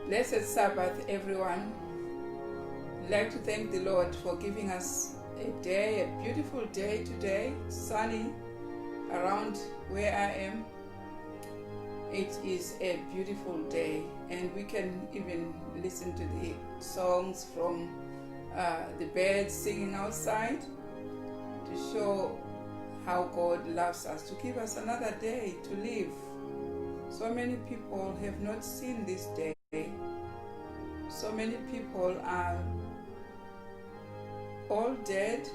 Blessed Sabbath, everyone. I'd like to thank the Lord for giving us a day, a beautiful day today, sunny around where I am. It is a beautiful day, and we can even listen to the songs from the birds singing outside to show how God loves us, to give us another day to live. So many people have not seen this day. So many people are all dead.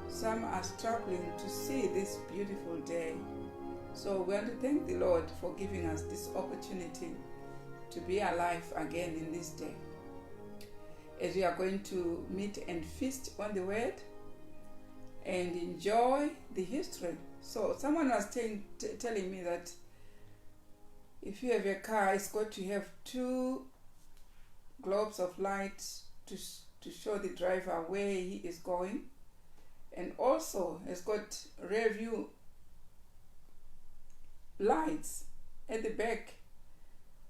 Some are struggling to see this beautiful day. So we want to thank the Lord for giving us this opportunity to be alive again in this day. As we are going to meet and feast on the Word and enjoy the history. So someone was telling me that if you have a car, it's got to have two globes of light to show the driver where he is going, and also it's got rear view lights at the back.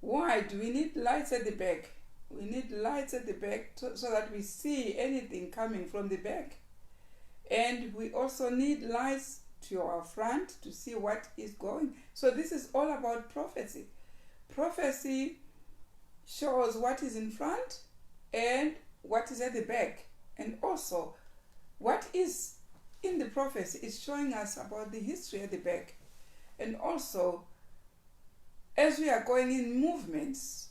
Why do we need lights at the back? We need lights at the back so that we see anything coming from the back. And we also need lights to our front to see what is going. So this is all about prophecy. Prophecy shows what is in front and what is at the back. And also what is in the prophecy is showing us about the history at the back. And also, as we are going in movements,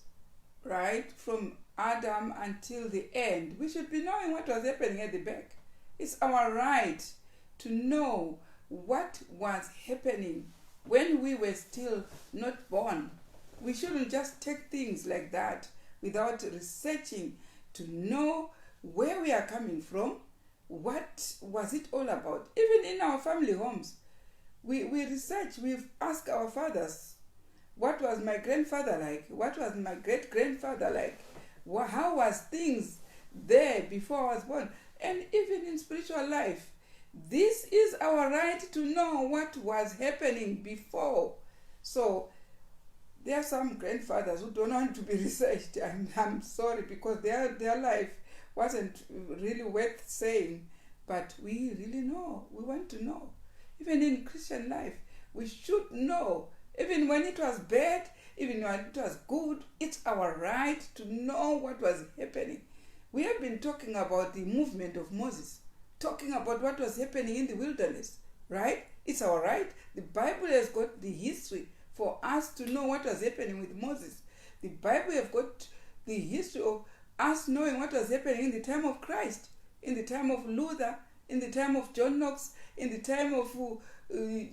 right, from Adam until the end, we should be knowing what was happening at the back. It's our right to know what was happening when we were still not born. We shouldn't just take things like that without researching to know where we are coming from, what was it all about. Even in our family homes, we research, we've asked our fathers, what was my grandfather like? What was my great-grandfather like? How was things there before I was born? And even in spiritual life, this is our right to know what was happening before. So there are some grandfathers who don't want to be researched. I'm sorry, because their life wasn't really worth saying. But we really know. We want to know. Even in Christian life, we should know. Even when it was bad, even when it was good, it's our right to know what was happening. We have been talking about the movement of Moses, talking about what was happening in the wilderness, right? It's our right. The Bible has got the history for us to know what was happening with Moses. The Bible has got the history of us knowing what was happening in the time of Christ, in the time of Luther, in the time of John Knox, in the time of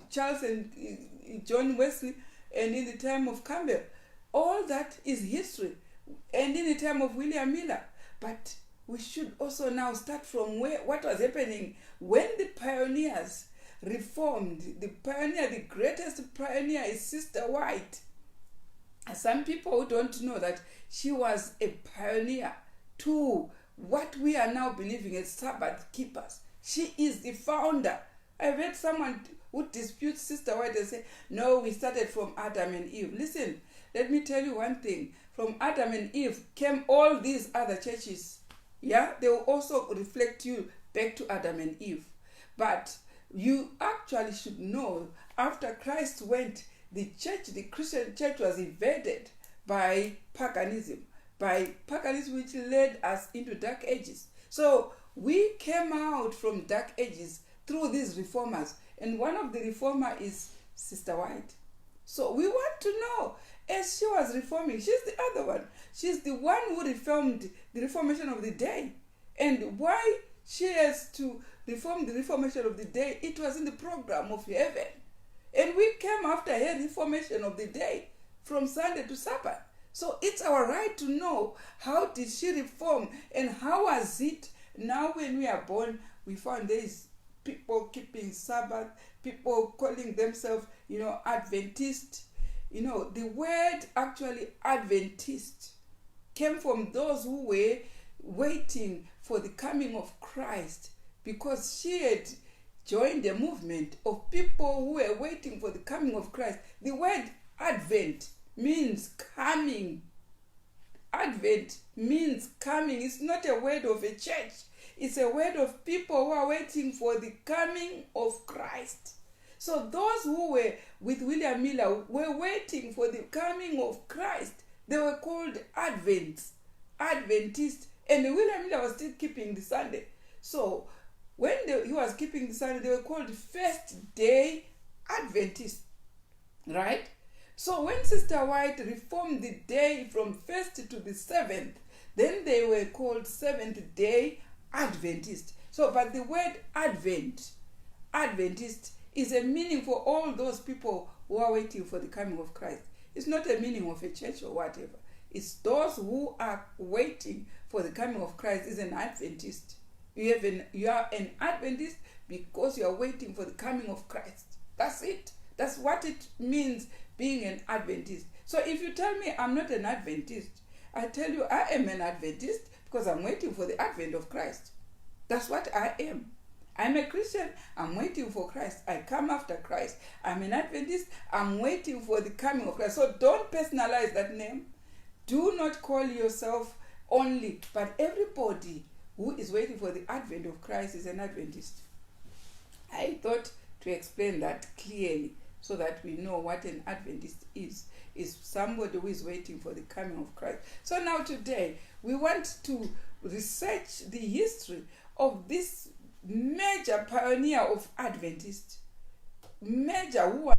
Charles and John Wesley, and in the time of Campbell. All that is history. And in the time of William Miller. But we should also now start from what was happening when the pioneers reformed. The greatest pioneer is Sister White. Some people don't know that she was a pioneer to what we are now believing as Sabbath keepers. She is the founder. I've heard someone who disputes Sister White and say, no, we started from Adam and Eve. Listen, let me tell you one thing. From Adam and Eve came all these other churches. Yeah, they will also reflect you back to Adam and Eve. But you actually should know, after Christ went, the Christian church was invaded by paganism which led us into dark ages. So we came out from dark ages through these reformers, and one of the reformers is Sister White. So we want to know, as she was reforming, she's the other one. She's the one who reformed the Reformation of the Day. And why she has to reform the Reformation of the Day, it was in the program of heaven. And we came after her Reformation of the Day from Sunday to Sabbath. So it's our right to know, how did she reform and how was it now when we are born, we found there is people keeping Sabbath, people calling themselves, Adventist. The word actually Adventist came from those who were waiting for the coming of Christ, because she had joined a movement of people who were waiting for the coming of Christ. The word Advent means coming. Advent means coming. It's not a word of a church. It's a word of people who are waiting for the coming of Christ. So those who were with William Miller were waiting for the coming of Christ. They were called Adventists. And William Miller was still keeping the Sunday. So when he was keeping the Sunday, they were called First Day Adventists. Right? So when Sister White reformed the day from 1st to the 7th, then they were called Seventh Day Adventists. So, but the word Adventist, is a meaning for all those people who are waiting for the coming of Christ. It's not a meaning of a church or whatever. It's those who are waiting for the coming of Christ is an Adventist. You are an Adventist because you are waiting for the coming of Christ. That's it. That's what it means being an Adventist. So if you tell me I'm not an Adventist, I tell you I am an Adventist because I'm waiting for the advent of Christ. That's what I am. I'm a Christian. I'm waiting for Christ. I come after Christ. I'm an Adventist. I'm waiting for the coming of Christ. So don't personalize that name. Do not call yourself only, but everybody who is waiting for the advent of Christ is an Adventist. I thought to explain that clearly so that we know what an Adventist is somebody who is waiting for the coming of Christ. So now today, we want to research the history of this major pioneer of Adventist, who was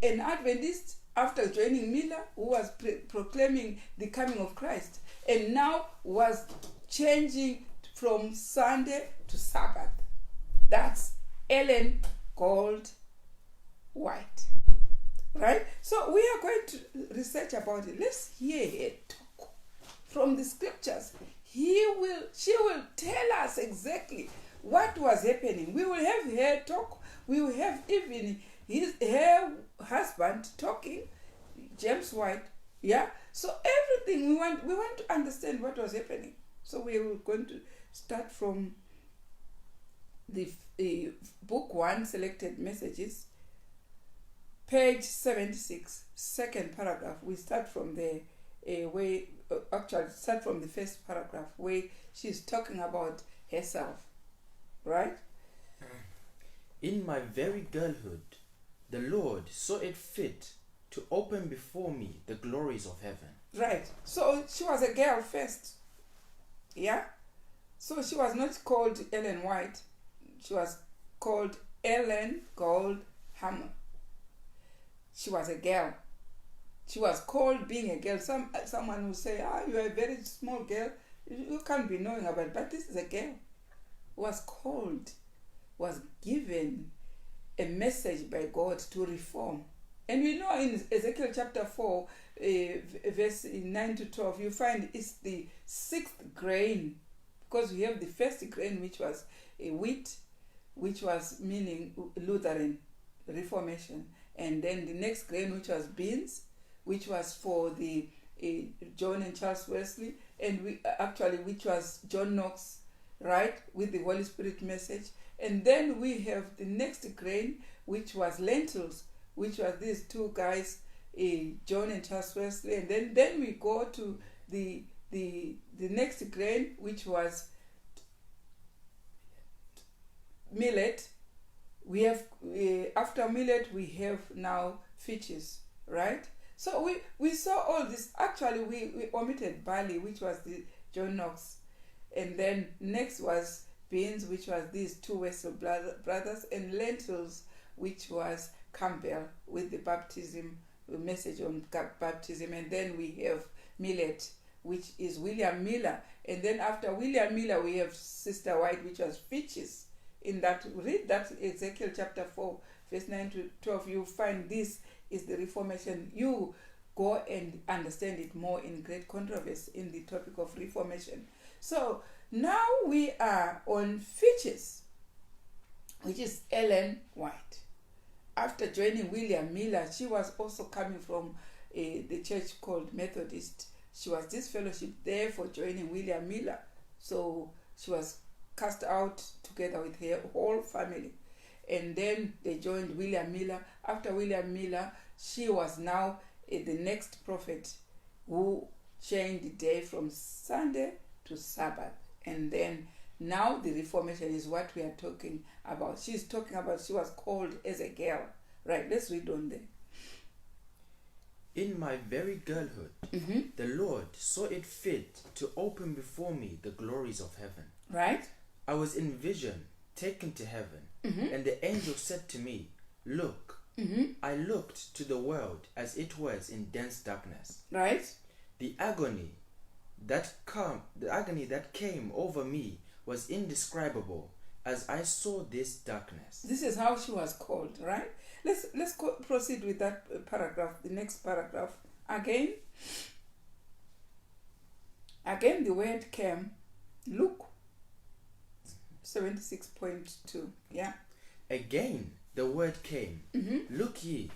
an Adventist after joining Miller, who was proclaiming the coming of Christ, and now was changing from Sunday to Sabbath. That's Ellen Gold White. Right? So we are going to research about it. Let's hear her talk from the scriptures. She will tell us exactly what was happening. We will have her talk. We will have even her husband talking, James White. Yeah. So everything we want to understand what was happening. So we are going to start from the book 1, Selected Messages, page 76, second paragraph. We start from there. Start from the first paragraph where she's talking about herself. Right? In my very girlhood, the Lord saw it fit to open before me the glories of heaven. Right. So she was a girl first. Yeah? So she was not called Ellen White. She was called Ellen Gold Hammer. She was a girl. She was called being a girl. Someone will say, you are a very small girl. You can't be knowing about it. But this is a girl. Was called, was given a message by God to reform. And we know in Ezekiel chapter 4, verse 9 to 12, you find it's the sixth grain, because we have the first grain, which was a wheat, which was meaning Lutheran reformation, and then the next grain, which was beans, which was for the John and Charles Wesley, and which was John Knox, right, with the Holy Spirit message. And then we have the next grain, which was lentils, which was these two guys, John and Charles Wesley. And then we go to the next grain, which was millet. We have after millet we have now fitches, right? So we saw all this. Actually, we omitted barley, which was the John Knox. And then next was beans, which was these two Wesley brothers, and lentils, which was Campbell with the baptism, the message on baptism. And then we have millet, which is William Miller. And then after William Miller, we have Sister White, which was fitches. In that, read that Ezekiel chapter 4, verse 9 to 12, you find this is the Reformation. You go and understand it more in great controversy in the topic of Reformation. So now we are on fitches, which is Ellen White. After joining William Miller, she was also coming from the church called Methodist. She was disfellowship there for joining William Miller. So she was cast out together with her whole family. And then they joined William Miller. After William Miller, she was now the next prophet who changed the day from Sunday to Sabbath. And then now the Reformation is what we are talking about. She's talking about she was called as a girl. Right, let's read on there. In my very girlhood, the Lord saw it fit to open before me the glories of heaven. Right. I was in vision taken to heaven, and the angel said to me, "Look." I looked to the world as it was in dense darkness. Right. The agony that came over me was indescribable as I saw this darkness. This is how she was called, right? Let's proceed with that paragraph, the next paragraph. Again, the word came. Luke 76.2. Yeah. Again, the word came. Look ye.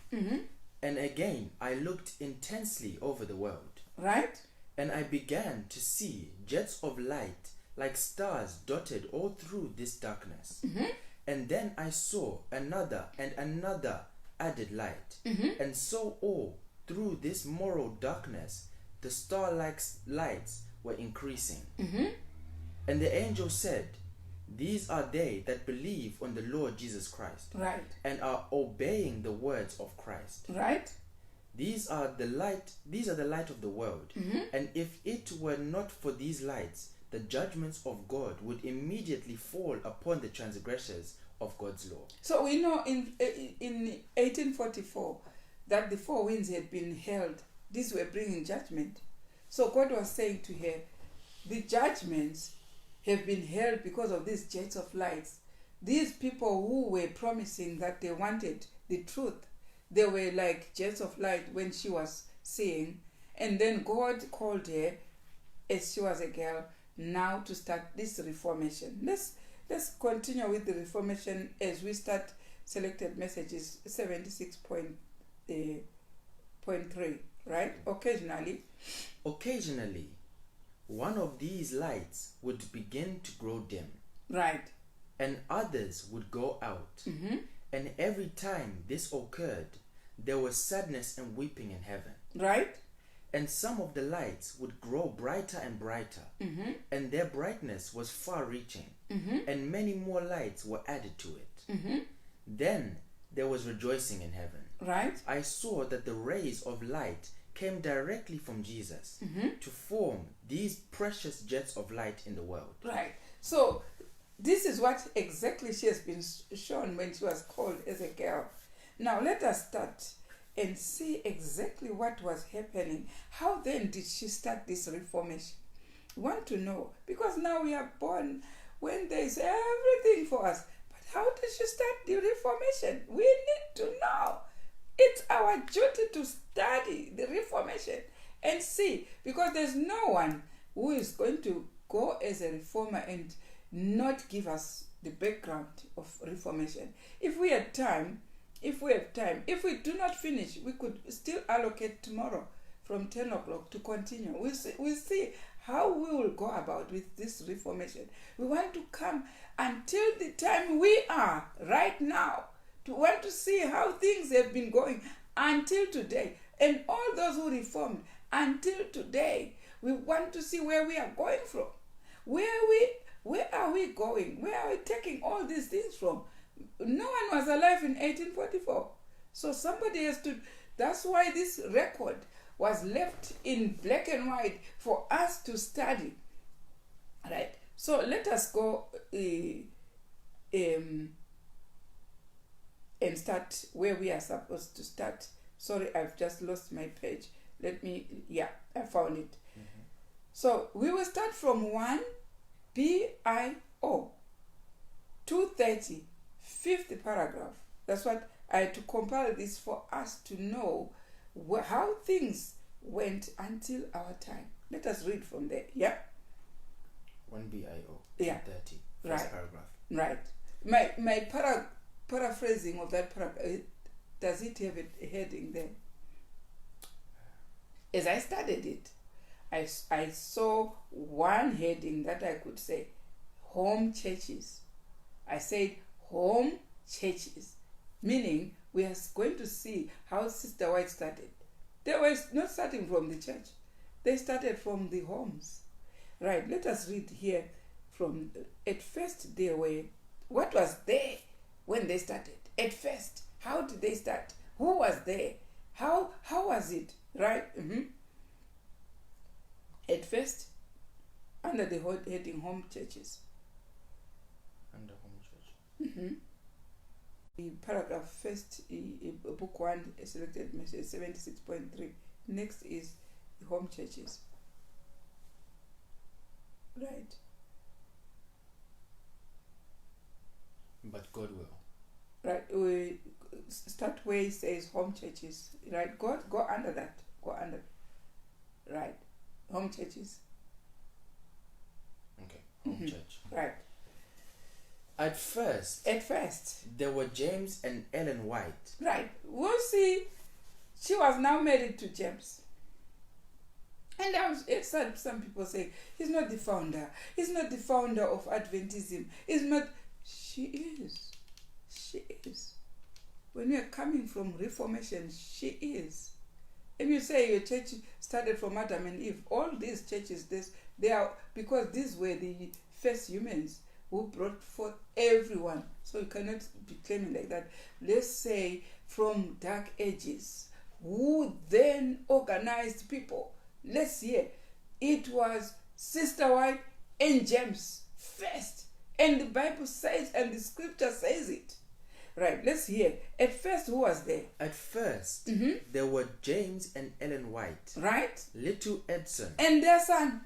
And again, I looked intensely over the world. Right. And I began to see jets of light like stars dotted all through this darkness. And then I saw another and another added light. And so all through this moral darkness, the star-like lights were increasing. And the angel said, "These are they that believe on the Lord Jesus Christ, Right. and are obeying the words of Christ. Right. These are the light of the world. And if it were not for these lights, the judgments of God would immediately fall upon the transgressors of God's law." So we know in 1844 that the four winds had been held. These were bringing judgment. So God was saying to her, the judgments have been held because of these jets of lights. These people who were promising that they wanted the truth, they were like jets of light when she was seeing. And then God called her as she was a girl now to start this reformation. Let's continue with the reformation as we start selected messages 76.3, right? Occasionally, one of these lights would begin to grow dim. Right. And others would go out. And every time this occurred, there was sadness and weeping in heaven. Right. And some of the lights would grow brighter and brighter, and their brightness was far-reaching, and many more lights were added to it. Then there was rejoicing in heaven. Right. I saw that the rays of light came directly from Jesus to form these precious jets of light in the world. Right. So this is what exactly she has been shown when she was called as a girl. Now let us start and see exactly what was happening. How then did she start this reformation? We want to know, because now we are born when there is everything for us. But how did she start the reformation? We need to know. It's our duty to study the reformation and see, because there's no one who is going to go as a reformer and not give us the background of reformation. If we have time, if we do not finish, we could still allocate tomorrow from 10 o'clock to continue. We'll see how we will go about with this reformation. We want to come until the time we are right now, to want to see how things have been going until today. And all those who reformed until today, we want to see where we are going from. Where are we going? Where are we taking all these things from? No one was alive in 1844. So somebody has to, that's why this record was left in black and white for us to study. Right. So let us go and start where we are supposed to start. Sorry, I've just lost my page. I found it. So we will start from 1 BIO 230, 5th paragraph. That's what I had to compile this for us to know how things went until our time. Let us read from there. Yeah. 1 BIO. Yeah. 30. Right. First paragraph. Right. My paraphrasing of that paragraph, does it have a heading there? As I studied it, I saw one heading that I could say, home churches. I said home churches, meaning we are going to see how Sister White started. They were not starting from the church. They started from the homes. Right, let us read here from, at first they were, what was there when they started? At first, how did they start? Who was there? How was it? Right? At first, under the heading home churches. Under home church. The paragraph first, book 1, selected message 76.3. Next is the home churches. Right. But God will. Right. We start where it says home churches. Right. Go under that. Go under. Right. Home churches. Okay. Home church. Right. At first, there were James and Ellen White. Right. We'll see. She was now married to James. And I was, some people say, he's not the founder. He's not the founder of Adventism. He's not. She is. She is. When we are coming from Reformation, she is. If you say your church started from Adam and Eve, all these churches, they are, because these were the first humans who brought forth everyone. So you cannot be claiming like that. Let's say from dark ages, who then organized people. Let's hear. It was Sister White and James first. And the Bible says, and the scripture says it. Right, let's hear. At first, who was there? At first, there were James and Ellen White. Right. Little Edson. And their son.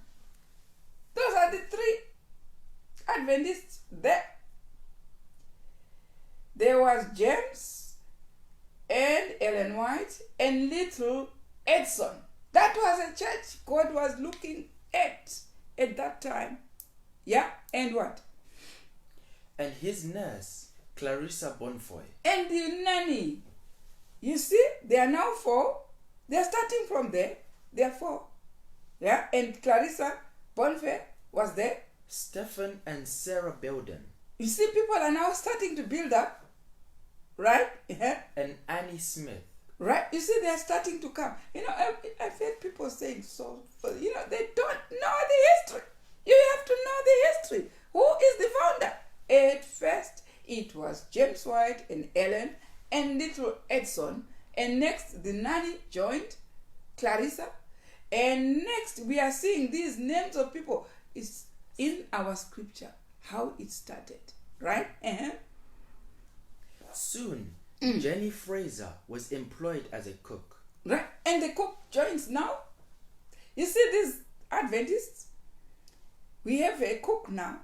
Those are the three Adventists there. There was James and Ellen White and little Edson. That was a church God was looking at that time. Yeah, and what? And his nurse, Clarissa Bonfoy. And the nanny. You see, they are now 4. They are starting from there. They are 4. Yeah, and Clarissa Bonfoy was there. Stephen and Sarah Belden. You see, people are now starting to build up. Right? Yeah. And Annie Smith. Right? You see, they're starting to come. You know, I've heard people saying so, you know, they don't know the history. You have to know the history. Who is the founder? At first, it was James White and Ellen and little Edson. And next, the nanny joined Clarissa. And next, we are seeing these names of people. It's in our scripture, how it started. Right? Soon, Jenny Fraser was employed as a cook. Right, and the cook joins now. You see these Adventists? We have a cook now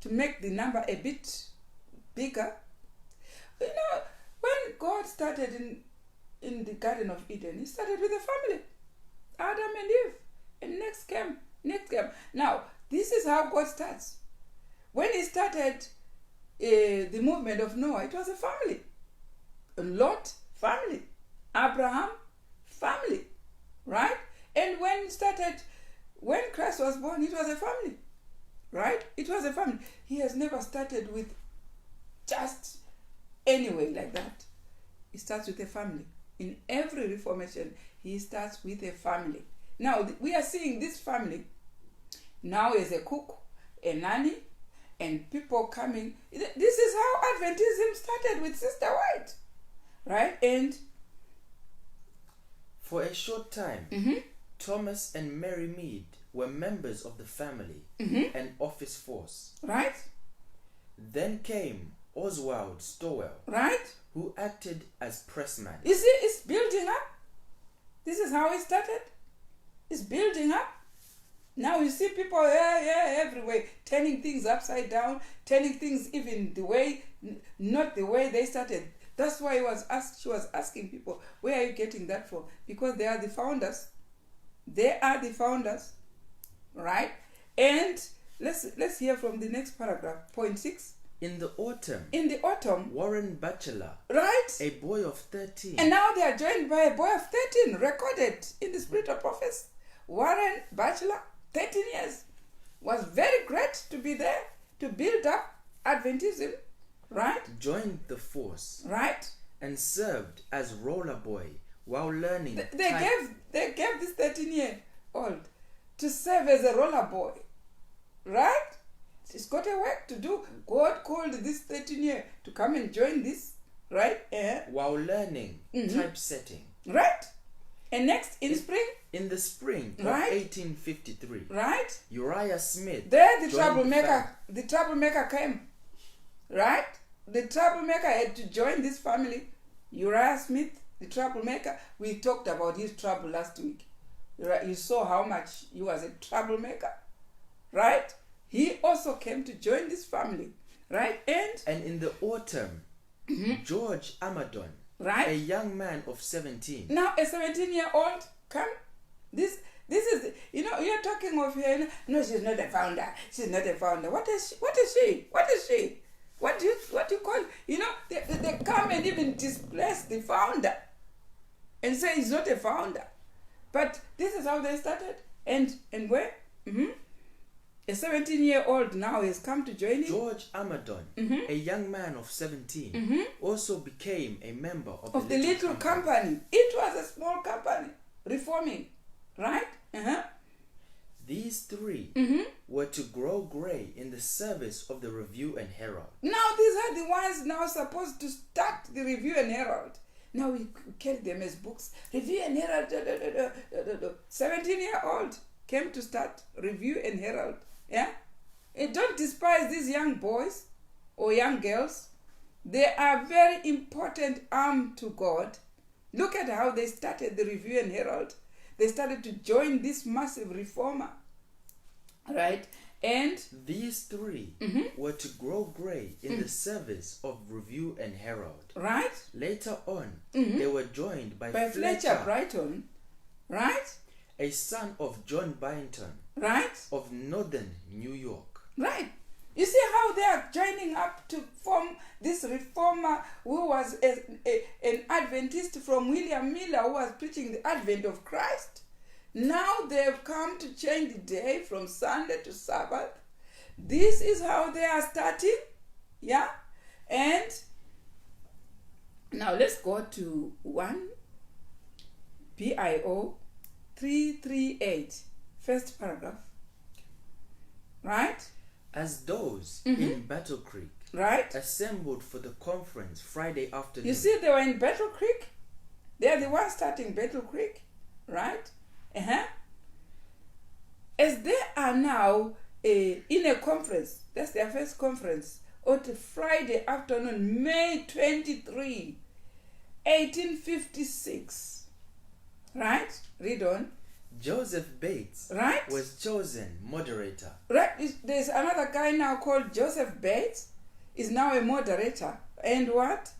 to make the number a bit bigger. You know, when God started in the Garden of Eden, he started with a family. Adam and Eve. And next came. Now, this is how God starts. When he started the movement of Noah, it was a family. Lot, family. Abraham, family. Right? And when Christ was born, it was a family. Right? It was a family. He has never started with just anyway like that. He starts with a family. In every reformation, he starts with a family. Now, we are seeing this family now as a cook, a nanny, and people coming. This is how Adventism started with Sister White. Right? And for a short time, Thomas and Mary Mead were members of the family and office force. Right? Then came Oswald Stowell, right, who acted as pressman. You see, it's building up. This is how it started. It's building up. Now you see people everywhere, turning things upside down, turning things even the way, not the way they started. That's why she was asking people, where are you getting that from? Because they are the founders. They are the founders. Right? And let's hear from the next paragraph, point 6. In the autumn, Warren Batchelor, right, a boy of 13. And now they are joined by a boy of 13, recorded in the Spirit of Prophecy. Warren Batchelor, 13 years, was very great to be there to build up Adventism, right? Joined the force, right, and served as roller boy while learning. They gave this 13-year old to serve as a roller boy. Right? He's got a work to do. God called this 13-year to come and join this. Right? While learning typesetting. Right? And next, in spring? In the spring of Right. 1853. Right? Uriah Smith. There the joined troublemaker, the troublemaker came. Right? The troublemaker had to join this family. Uriah Smith, the troublemaker. We talked about his trouble last week. You saw how much he was a troublemaker. Right? He also came to join this family. Right? And in the autumn, George Amadon, right? a young man of 17. Now a 17-year-old come. This is, you're talking of her. No, she's not a founder. She's not a founder. What is she? What is she? What is she? What do you call? They come and even displace the founder and say he's not a founder. But this is how they started. And where? A 17-year-old now has come to join him. George Amadon, a young man of 17, also became a member of the little company. It was a small company, reforming, right? These three were to grow grey in the service of the Review and Herald. Now these are the ones now supposed to start the Review and Herald. Now we carry them as books. Review and Herald. 17-year-old came to start Review and Herald. Yeah? And don't despise these young boys or young girls. They are very important arm to God. Look at how they started the Review and Herald. They started to join this massive reformer. Right? And these three were to grow grey in the service of Review and Herald. Right? Later on, they were joined by Fletcher Brighton. Right? A son of John Byington. Right? Of northern New York. Right. You see how they are joining up to form this reformer who was an Adventist from William Miller, who was preaching the advent of Christ. Now they've come to change the day from Sunday to Sabbath. This is how they are starting. Yeah? And now let's go to 1 BIO 338, first paragraph. Right? As those in Battle Creek right assembled for the conference Friday afternoon. You see, they were in Battle Creek. They are the ones starting Battle Creek. Right? As they are now in a conference, that's their first conference, on Friday afternoon, May 23, 1856. Right? Read on. Joseph Bates right? was chosen moderator. Right? There's another guy now called Joseph Bates. Is now a moderator. And what?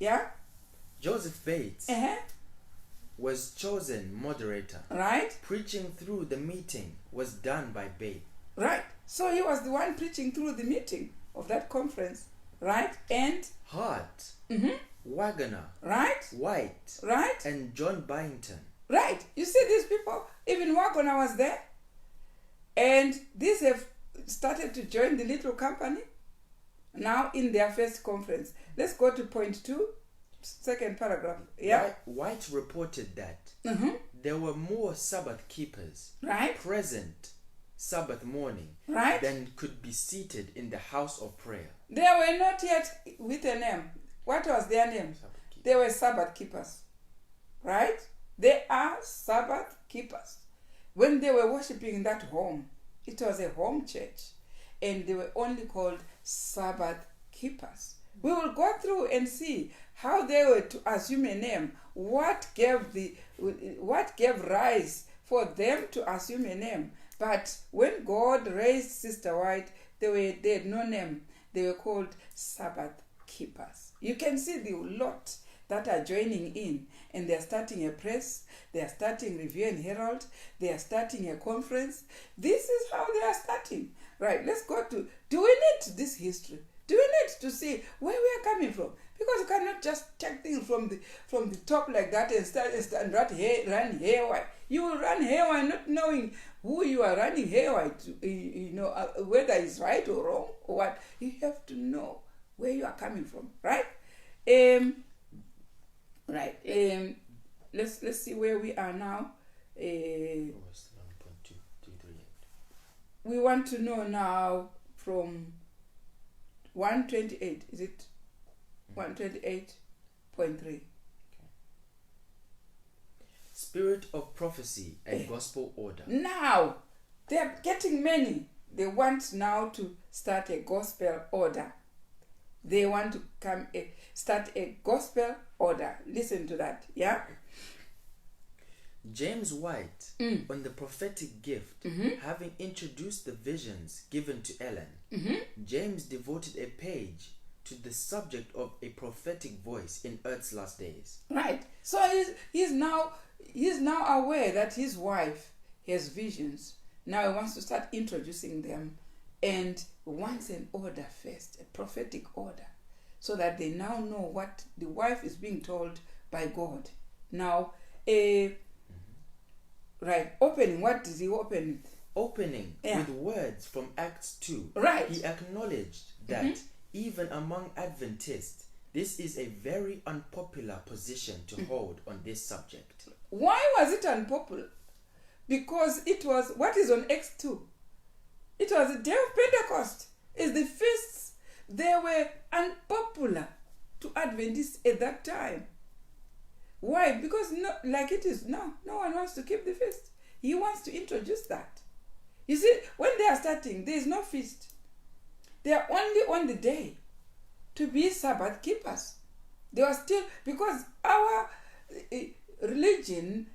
Yeah? Joseph Bates was chosen moderator. Right? Preaching through the meeting was done by Bates. Right. So he was the one preaching through the meeting of that conference. Right? And? Hart. Wagner. Right? White. Right? And John Byington. Right. You see these people, even Wagner was there. And these have started to join the little company now in their first conference. Let's go to point 2, second paragraph. Yeah. White reported that there were more Sabbath keepers present Sabbath morning than could be seated in the house of prayer. They were not yet with a name. What was their name? They were Sabbath keepers. Right? They are Sabbath keepers. When they were worshiping in that home, it was a home church, and they were only called Sabbath keepers. We will go through and see how they were to assume a name. What gave rise for them to assume a name? But when God raised Sister White, they had no name. They were called Sabbath keepers. You can see the lot that are joining in, and they're starting a press, they're starting Review and Herald, they are starting a conference. This is how they are starting. Right, let's go to, do we need this history? Do we need to see where we are coming from? Because you cannot just take things from the top like that and run haywire. You will run haywire not knowing who you are running haywire to, whether it's right or wrong or what. You have to know where you are coming from, right? Let's see where we are now. we want to know now from 128. Is it 128.3? Spirit of prophecy and gospel order. Now, they are getting many. They want now to start a gospel order. They want to start a gospel order. Listen to that, yeah? James White, on the prophetic gift, having introduced the visions given to Ellen, James devoted a page to the subject of a prophetic voice in Earth's last days. Right. So he's now aware that his wife has visions. Now he wants to start introducing them, and wants an order first, a prophetic order, so that they now know what the wife is being told by God. Now, right, opening, what does he open with? Opening with words from Acts 2. Right. He acknowledged that even among Adventists, this is a very unpopular position to hold on this subject. Why was it unpopular? Because it was, what is on Acts 2? It was the day of Pentecost. It's the feasts. They were unpopular to Adventists at that time. Why? Because like it is now, no one wants to keep the feast. He wants to introduce that. You see, when they are starting, there is no feast. They are only on the day to be Sabbath keepers. They are still, because our religion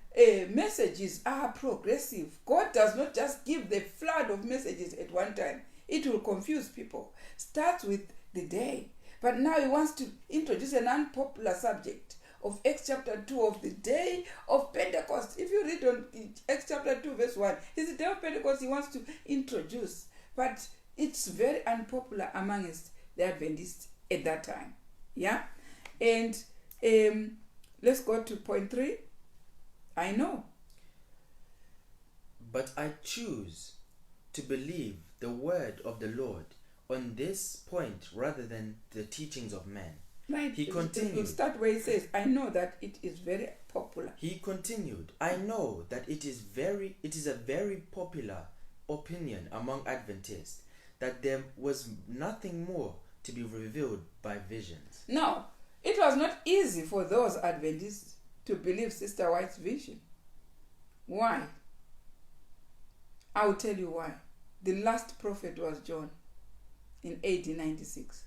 messages are progressive. God does not just give the flood of messages at one time. It will confuse people. Starts with the day. But now he wants to introduce an unpopular subject of Acts chapter 2 of the day of Pentecost. If you read on Acts chapter 2 verse 1, it's the day of Pentecost he wants to introduce. But it's very unpopular amongst the Adventists at that time. Yeah? And let's go to point 3. I know. But I choose to believe the word of the Lord on this point rather than the teachings of men. Right. He continued. We'll start where he says, I know that it is very popular. He continued, I know that it is a very popular opinion among Adventists that there was nothing more to be revealed by visions. Now, it was not easy for those Adventists to believe Sister White's vision. Why? I will tell you why. The last prophet was John in AD 96.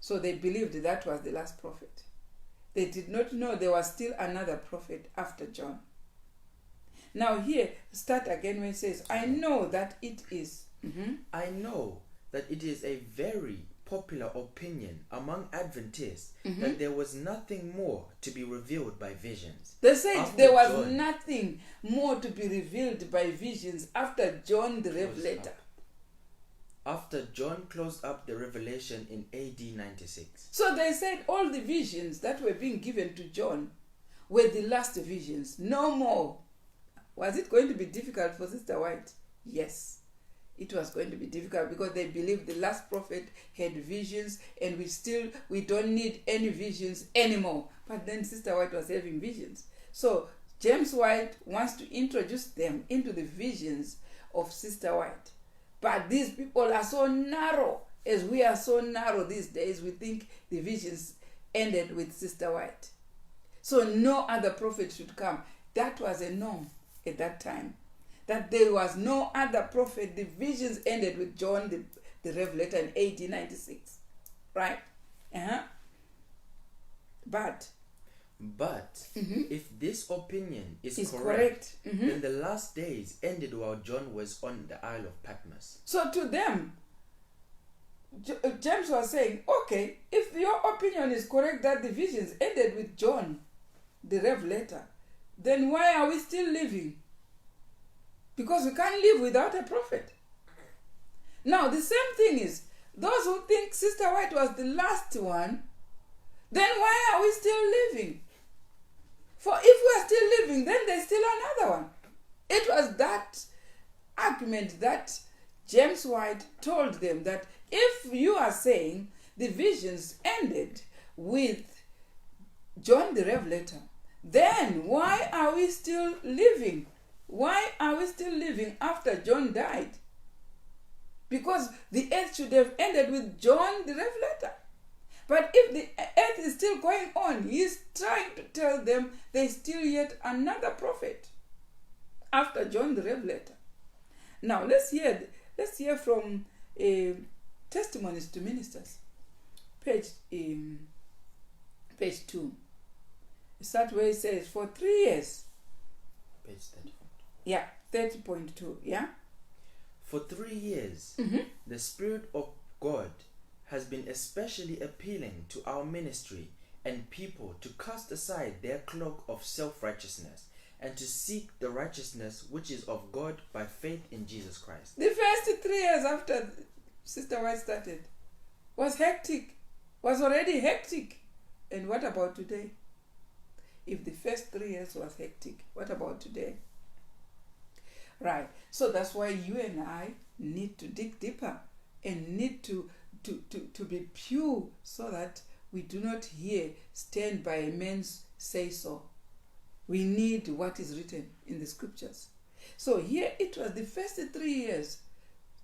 So they believed that was the last prophet. They did not know there was still another prophet after John. Now here, start again when it says, I know that it is. I know that it is a very popular opinion among Adventists that there was nothing more to be revealed by visions. They said there was nothing more to be revealed by visions after John the Revelator. After John closed up the revelation in AD 96. So they said all the visions that were being given to John were the last visions. No more. Was it going to be difficult for Sister White? Yes. It was going to be difficult because they believed the last prophet had visions and we don't need any visions anymore. But then Sister White was having visions. So James White wants to introduce them into the visions of Sister White. But these people are so narrow. As we are so narrow these days, we think the visions ended with Sister White. So no other prophet should come. That was a norm at that time. That there was no other prophet. The visions ended with John the Revelator in AD 96. Right? But if this opinion is correct, then the last days ended while John was on the Isle of Patmos. So to them, James was saying, okay, if your opinion is correct that the visions ended with John, the Revelator, then why are we still living? Because we can't live without a prophet. Now, the same thing is, those who think Sister White was the last one, then why are we still living? For if we are still living, then there's still another one. It was that argument that James White told them, that if you are saying the visions ended with John the Revelator, then why are we still living? why are we still living after John died? Because the earth should have ended with John the Revelator. But if the earth is still going on, he's trying to tell them there's still yet another prophet after John the Revelator. Now let's hear from Testimonies to Ministers, page 2. Start where it says, for 3 years. Page 30. Yeah, 30.2. Yeah. For 3 years, the Spirit of God has been especially appealing to our ministry and people to cast aside their cloak of self-righteousness and to seek the righteousness which is of God by faith in Jesus Christ. The first 3 years after Sister White started was hectic, was already hectic. And what about today? If the first 3 years was hectic, what about today? Right. So that's why you and I need to dig deeper and need to be pure so that we do not here stand by a man's say so. We need what is written in the scriptures. So here it was the first 3 years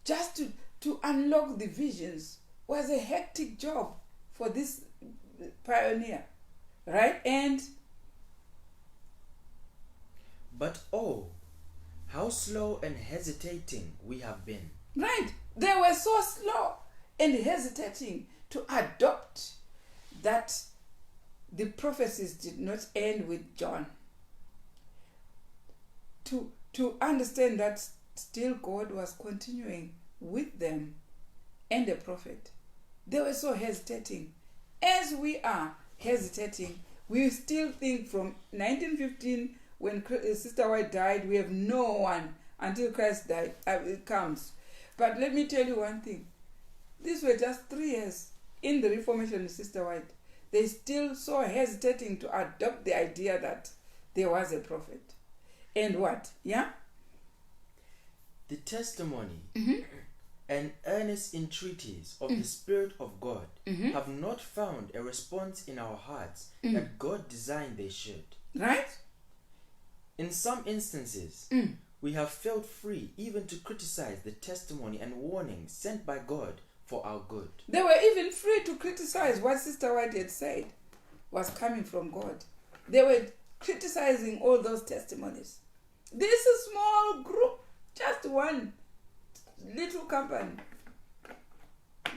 just to unlock the visions was a hectic job for this pioneer. Right? And but oh, how slow and hesitating we have been. Right. They were so slow and hesitating to adopt that the prophecies did not end with John. To understand that still God was continuing with them and the prophet. They were so hesitating. As we are hesitating, we still think from 1915 when Sister White died, we have no one until Christ died, comes. But let me tell you one thing. These were just 3 years in the Reformation of Sister White. They still so hesitating to adopt the idea that there was a prophet. And what? Yeah? The testimony and earnest entreaties of the Spirit of God have not found a response in our hearts that God designed they should. Right? In some instances, we have felt free even to criticize the testimony and warning sent by God for our good. They were even free to criticize what Sister White had said was coming from God. They were criticizing all those testimonies. This is a small group, just one little company.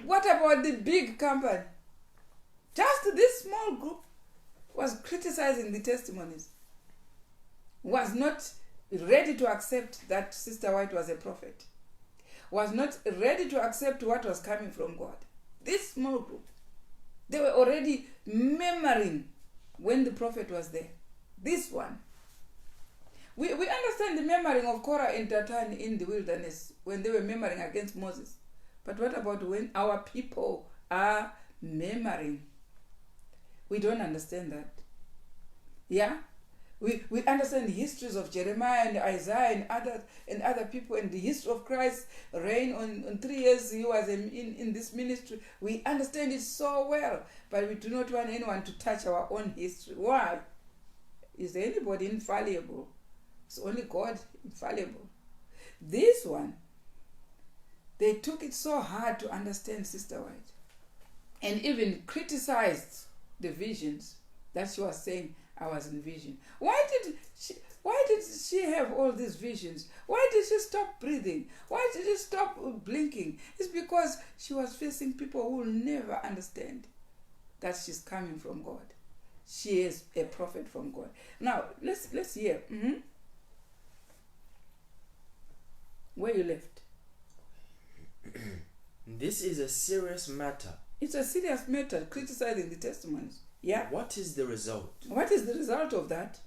What about the big company? Just this small group was criticizing the testimonies, was not ready to accept that Sister White was a prophet, was not ready to accept what was coming from God. This small group, they were already murmuring when the prophet was there. This one. We understand the murmuring of Korah and Dathan in the wilderness when they were murmuring against Moses. But what about when our people are murmuring? We don't understand that. Yeah? We understand the histories of Jeremiah and Isaiah and other people, and the history of Christ's reign on 3 years he was in this ministry. We understand it so well, but we do not want anyone to touch our own history. Why? Is there anybody infallible? It's only God infallible. This one, they took it so hard to understand Sister White, and even criticized the visions that she was saying I was in vision. Why did she have all these visions? Why did she stop breathing? Why did she stop blinking? It's because she was facing people who will never understand that she's coming from God. She is a prophet from God. Now let's hear. Where you left. This is a serious matter. It's a serious matter, criticizing the testimonies. Yeah. What is the result? What is the result of that?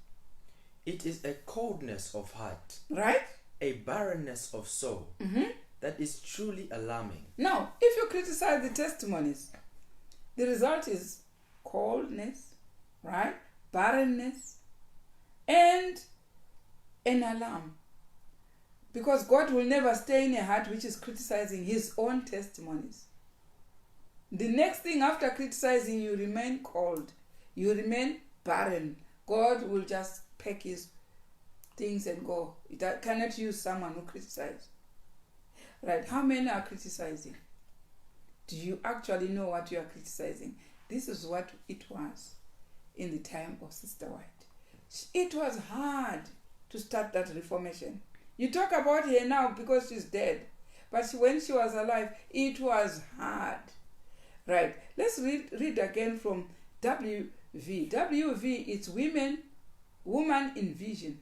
It is a coldness of heart. Right? A barrenness of soul. That is truly alarming. Now, if you criticize the testimonies, the result is coldness, right? Barrenness, and an alarm. Because God will never stay in a heart which is criticizing his own testimonies. The next thing after criticizing, you remain cold. You remain barren. God will just pack his things and go. It cannot use someone who criticizes. Right? How many are criticizing? Do you actually know what you are criticizing? This is what it was in the time of Sister White. It was hard to start that reformation. You talk about her now because she's dead. But when she was alive, it was hard. Right. Let's read again from WV. WV, it's Woman in Vision.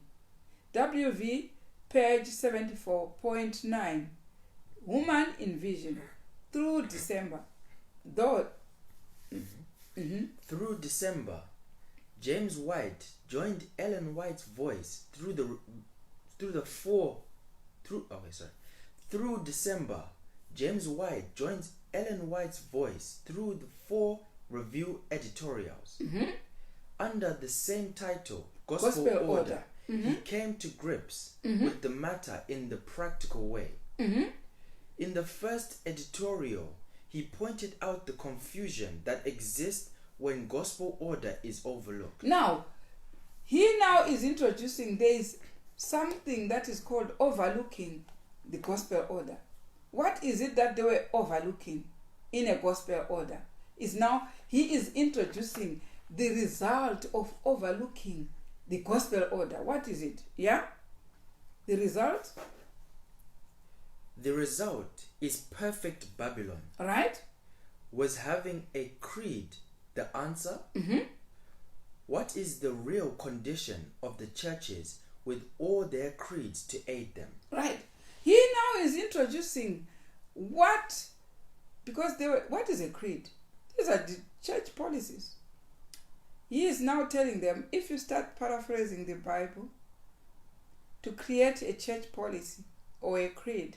WV, page 74.9. Woman in Vision. Through December. Through December, James White joined Ellen White's voice through December, James White joins Ellen White's voice through the 4 review editorials. Under the same title, Gospel Order, he came to grips with the matter in the practical way. In the first editorial, he pointed out the confusion that exists when gospel order is overlooked. Now, he now is introducing there is something that is called overlooking the gospel order. What is it that they were overlooking in a gospel order? Is now he is introducing the result of overlooking the gospel order. What is it? Yeah? The result? The result is perfect Babylon. Right? Was having a creed the answer? What is the real condition of the churches with all their creeds to aid them? Right. He now is introducing what is a creed? These are the church policies. He is now telling them, if you start paraphrasing the Bible to create a church policy or a creed,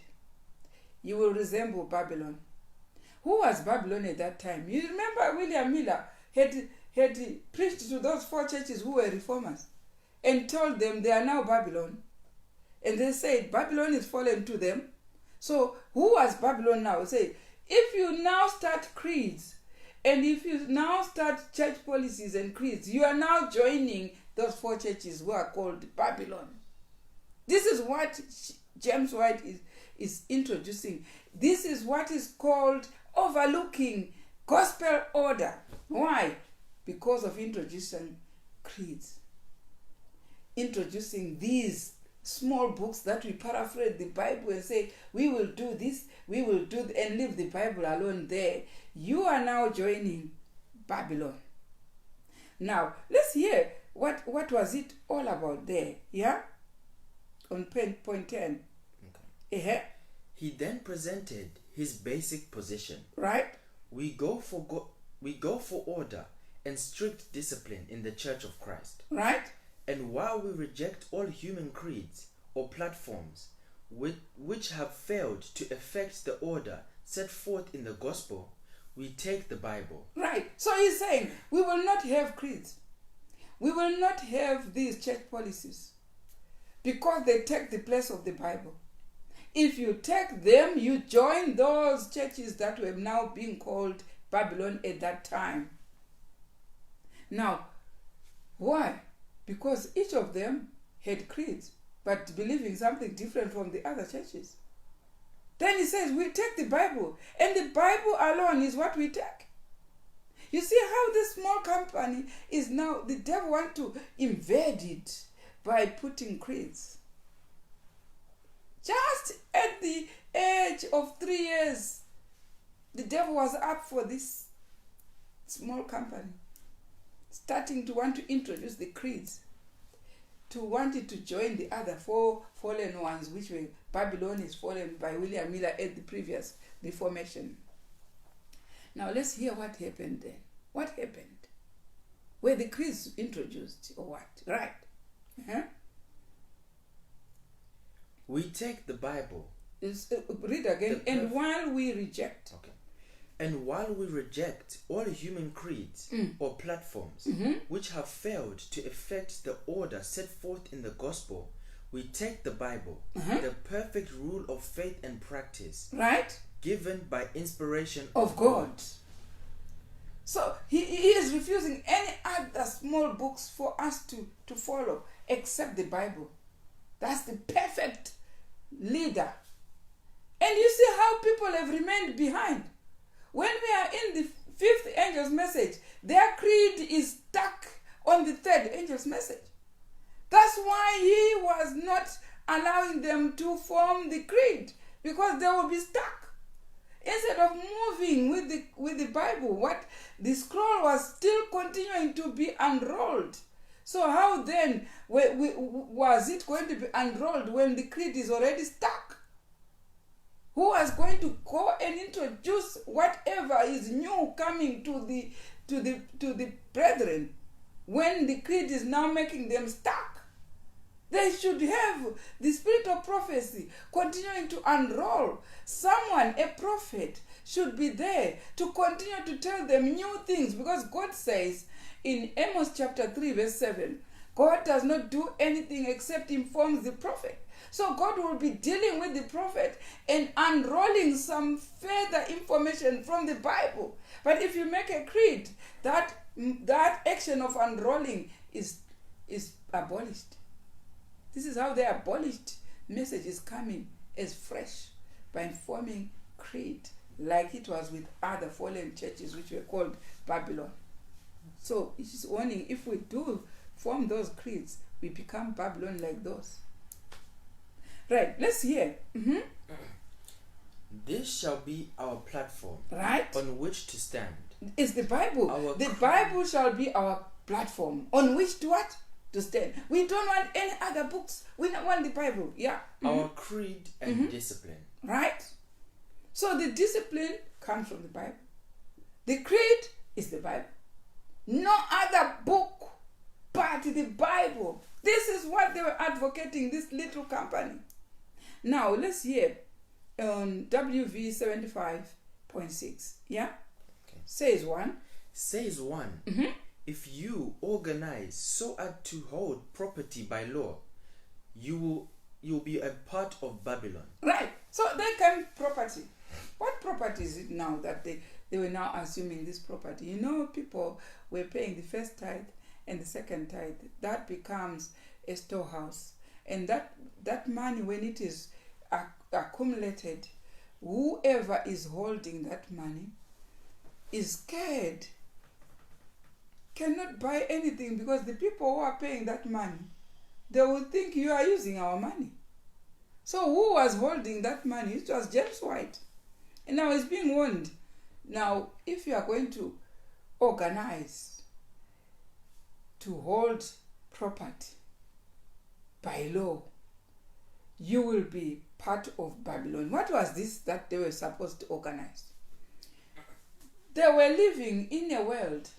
you will resemble Babylon. Who was Babylon at that time? You remember William Miller had preached to those 4 churches who were reformers and told them they are now Babylon. And they said Babylon is fallen to them. So who was Babylon now? Say, if you now start creeds and if you now start church policies and creeds, you are now joining those 4 churches who are called Babylon. This is what James White is introducing. This is what is called overlooking gospel order. Why? Because of introducing creeds. Introducing these small books that we paraphrase the Bible and say, we will do this, we will do and leave the Bible alone there. You are now joining Babylon. Now, let's hear what was it all about there. Yeah? On point 10. Okay. He then presented his basic position. Right? We go for order and strict discipline in the Church of Christ. Right? And while we reject all human creeds or platforms which have failed to effect the order set forth in the gospel, we take the Bible. Right. So he's saying we will not have creeds. We will not have these church policies because they take the place of the Bible. If you take them, you join those churches that were now being called Babylon at that time. Now, why? Because each of them had creeds, but believing something different from the other churches. Then he says, we take the Bible, and the Bible alone is what we take. You see how this small company is now, the devil wants to invade it by putting creeds. Just at the age of 3 years, the devil was up for this small company, starting to want to introduce the creeds, to want it to join the other 4 fallen ones, which were Babylon is fallen by William Miller at the previous Reformation. Now let's hear what happened then. What happened? Were the creeds introduced or what? Right. We take the Bible. Read again. And while we reject. Okay. And while we reject all human creeds or platforms which have failed to effect the order set forth in the gospel, we take the Bible, the perfect rule of faith and practice, right, given by inspiration of God. So he is refusing any other small books for us to follow except the Bible. That's the perfect leader. And you see how people have remained behind. When we are in the fifth angel's message, their creed is stuck on the third angel's message. That's why he was not allowing them to form the creed, because they will be stuck. Instead of moving with the Bible, what the scroll was still continuing to be unrolled. So how then was it going to be unrolled when the creed is already stuck? Who was going to go and introduce whatever is new coming to the brethren when the creed is now making them stuck? They should have the spirit of prophecy continuing to unroll. Someone, a prophet, should be there to continue to tell them new things, because God says in Amos chapter 3 verse 7, God does not do anything except informs the prophet. So God will be dealing with the prophet and unrolling some further information from the Bible. But if you make a creed, that action of unrolling is abolished. This is how the abolished message is coming as fresh, by informing creed, like it was with other fallen churches which were called Babylon. So it is warning, if we do form those creeds, we become Babylon like those. Right, let's hear. This shall be our platform, right, on which to stand. It's the Bible. The Bible shall be our platform on which to what? To stand. We don't want any other books. We don't want the Bible. Yeah. Our creed and discipline. Right. So the discipline comes from the Bible. The creed is the Bible. No other book but the Bible. This is what they were advocating, this little company. Now let's hear WV 75.6. Yeah? Okay. Says one. Says one. If you organize so as to hold property by law, you'll be a part of Babylon. Right. So they came property. What property is it now that they were now assuming this property? You know, people were paying the first tithe and the second tithe. That becomes a storehouse. And that money, when it is accumulated, whoever is holding that money is scared, cannot buy anything, because the people who are paying that money, they will think you are using our money. So who was holding that money? It was James White. And now he's being warned. Now, if you are going to organize to hold property by law, you will be part of Babylon. What was this that they were supposed to organize? They were living in a world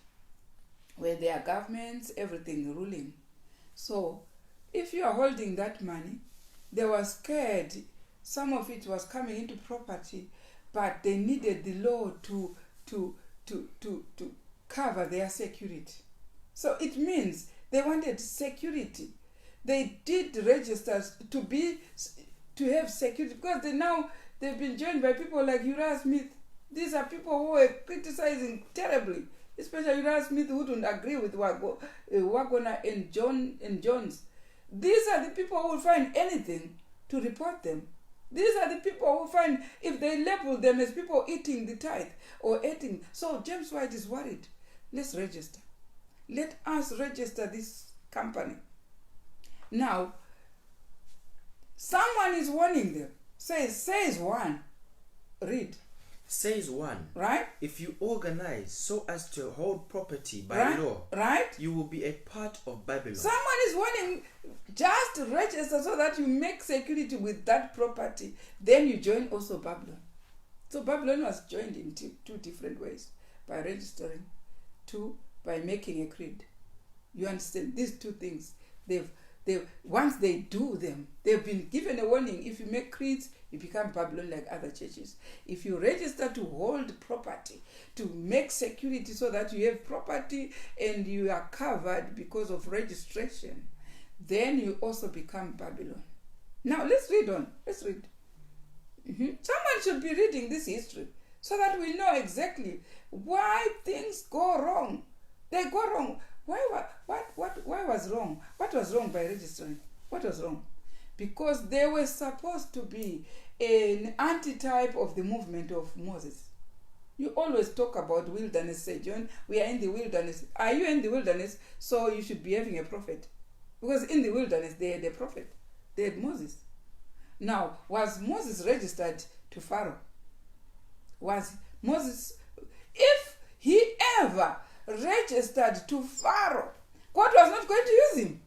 where there are governments, everything ruling. So if you are holding that money, they were scared. Some of it was coming into property, but they needed the law to cover their security. So it means they wanted security. They did registers to have security, because they've been joined by people like Uriah Smith. These are people who were criticizing terribly, especially Uriah Smith, who don't agree with Wagner and Jones. These are the people who will find anything to report them. These are the people who find, if they label them as people eating the tithe or eating. So James White is worried. Let's register. Let us register this company. Now, someone is warning them. Says one. Read. Says one. Right? If you organize so as to hold property by law, right, you will be a part of Babylon. Someone is warning, just register so that you make security with that property. Then you join also Babylon. So Babylon was joined in two different ways. By registering, two, by making a creed. You understand? These two things, once they do them, they've been given a warning. If you make creeds, you become Babylon like other churches. If you register to hold property, to make security so that you have property and you are covered because of registration, then you also become Babylon. Now let's read on. Let's read. Someone should be reading this history so that we know exactly why things go wrong. They go wrong. Why was wrong? What was wrong by registering? What was wrong? because they were supposed to be an antitype of the movement of Moses. You always talk about wilderness, say, John, we are in the wilderness. Are you in the wilderness? So you should be having a prophet. Because in the wilderness, they had a prophet. They had Moses. Now, was Moses registered to Pharaoh? Was Moses, if he ever registered to Pharaoh, God was not going to use him.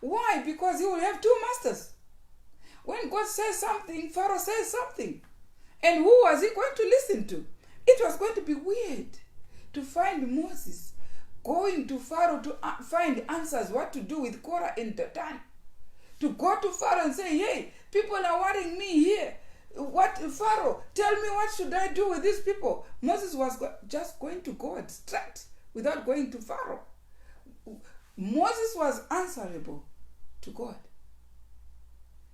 Why? Because he will have two masters. When God says something, Pharaoh says something. And who was he going to listen to? It was going to be weird to find Moses going to Pharaoh to find answers what to do with Korah and Dathan. To go to Pharaoh and say, hey, people are worrying me here. What, Pharaoh, tell me what should I do with these people? Moses was just going to God straight without going to Pharaoh. Moses was answerable to God.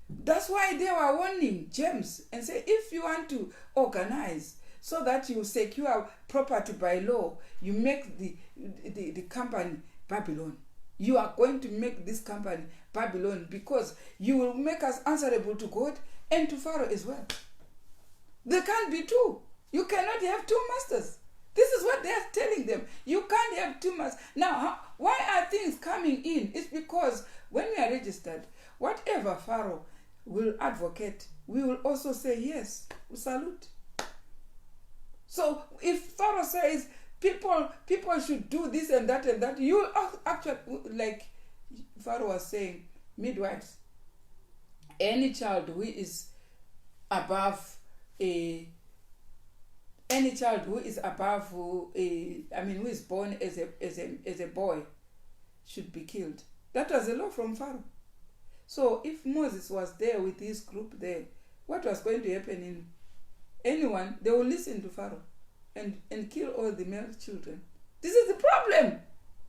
That's why they were warning James and say, if you want to organize so that you secure property by law, you make the company Babylon. You are going to make this company Babylon because you will make us answerable to God and to Pharaoh as well. There can't be two. You cannot have two masters. This is what they are telling them. You can't have two masters. Now, why are things coming in? It's because when we are registered, whatever Pharaoh will advocate, we will also say yes, we salute. So if Pharaoh says people should do this and that, you will actually, like Pharaoh was saying, midwives, any child who is above who is born as a boy should be killed. That was a law from Pharaoh. So if Moses was there with his group there, what was going to happen in anyone? They will listen to Pharaoh and kill all the male children. This is the problem.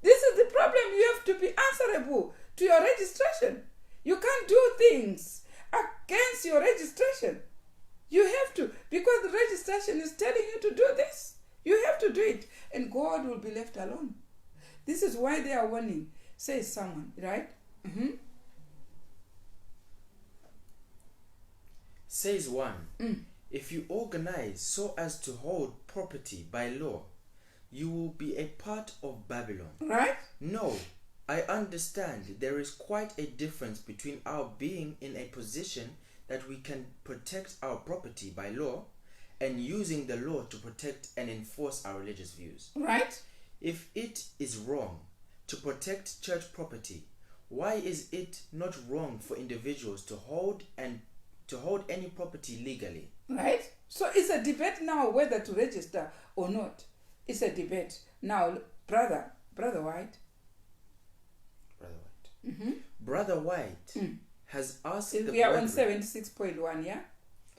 This is the problem. You have to be answerable to your registration. You can't do things against your registration. You have to, because the registration is telling you to do this. You have to do it, and God will be left alone. This is why they are warning, says someone, right? Mm-hmm. Says one, if you organize so as to hold property by law, you will be a part of Babylon. Right? No, I understand there is quite a difference between our being in a position that we can protect our property by law and using the law to protect and enforce our religious views. Right? If it is wrong to protect church property, why is it not wrong for individuals to hold any property legally? Right? So it's a debate now whether to register or not. It's a debate. Now, Brother White. Mm-hmm. Brother White has asked the We are on brethren, 76.1, yeah?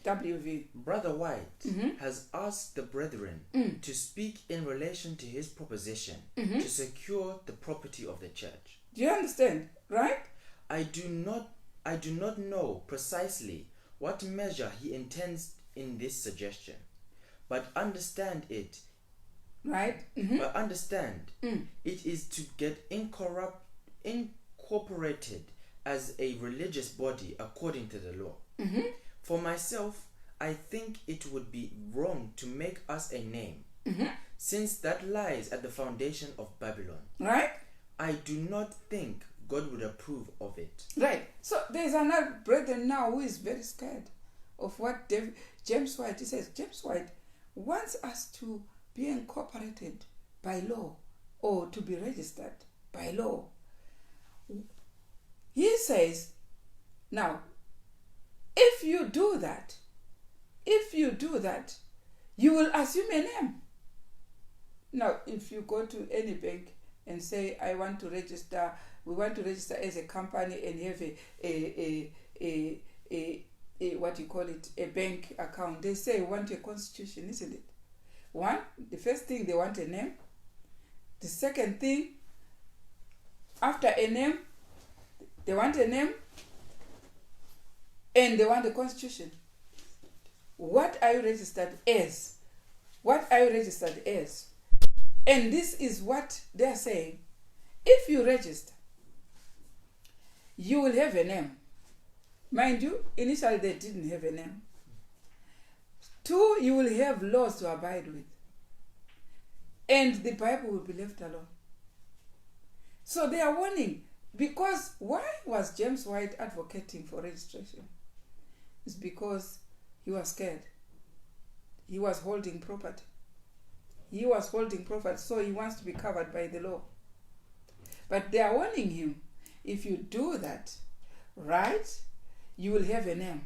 WV. Brother White has asked the brethren to speak in relation to his proposition to secure the property of the church. Do you understand? Right? I do not know precisely what measure he intends in this suggestion, but understand it. Right? But understand it is to get incorporated as a religious body according to the law. For myself, I think it would be wrong to make us a name, since that lies at the foundation of Babylon. Right? I do not think God would approve of it. Right. So there's another brother now who is very scared of what James White, he says, James White wants us to be incorporated by law or to be registered by law. He says, now, if you do that, you will assume a name. Now, if you go to any bank and say, we want to register as a company and have a bank account, they say, we want a constitution, isn't it? The first thing, they want a name. The second thing, after a name, they want a name and they want a constitution. What are you registered as? And this is what they're saying. If you register, you will have a name. Mind you, initially they didn't have a name. 2, you will have laws to abide with. And the Bible will be left alone. So they are warning. Because why was James White advocating for registration? It's because he was scared. He was holding property. So he wants to be covered by the law. But they are warning him, if you do that, right, you will have a name.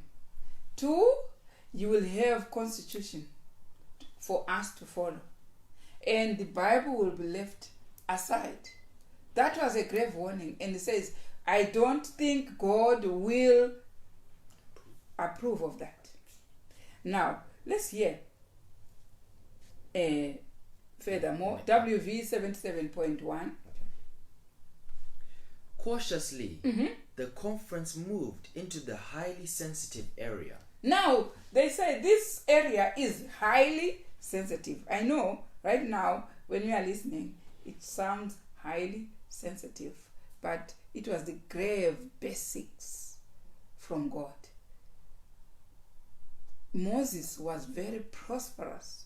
2, you will have constitution for us to follow. And the Bible will be left aside. That was a grave warning. And it says, I don't think God will approve of that. Now, let's hear furthermore, WV 77.1. Cautiously, the conference moved into the highly sensitive area. Now, they say this area is highly sensitive. I know right now, when you are listening, it sounds highly sensitive, but it was the grave basics from God. Moses was very prosperous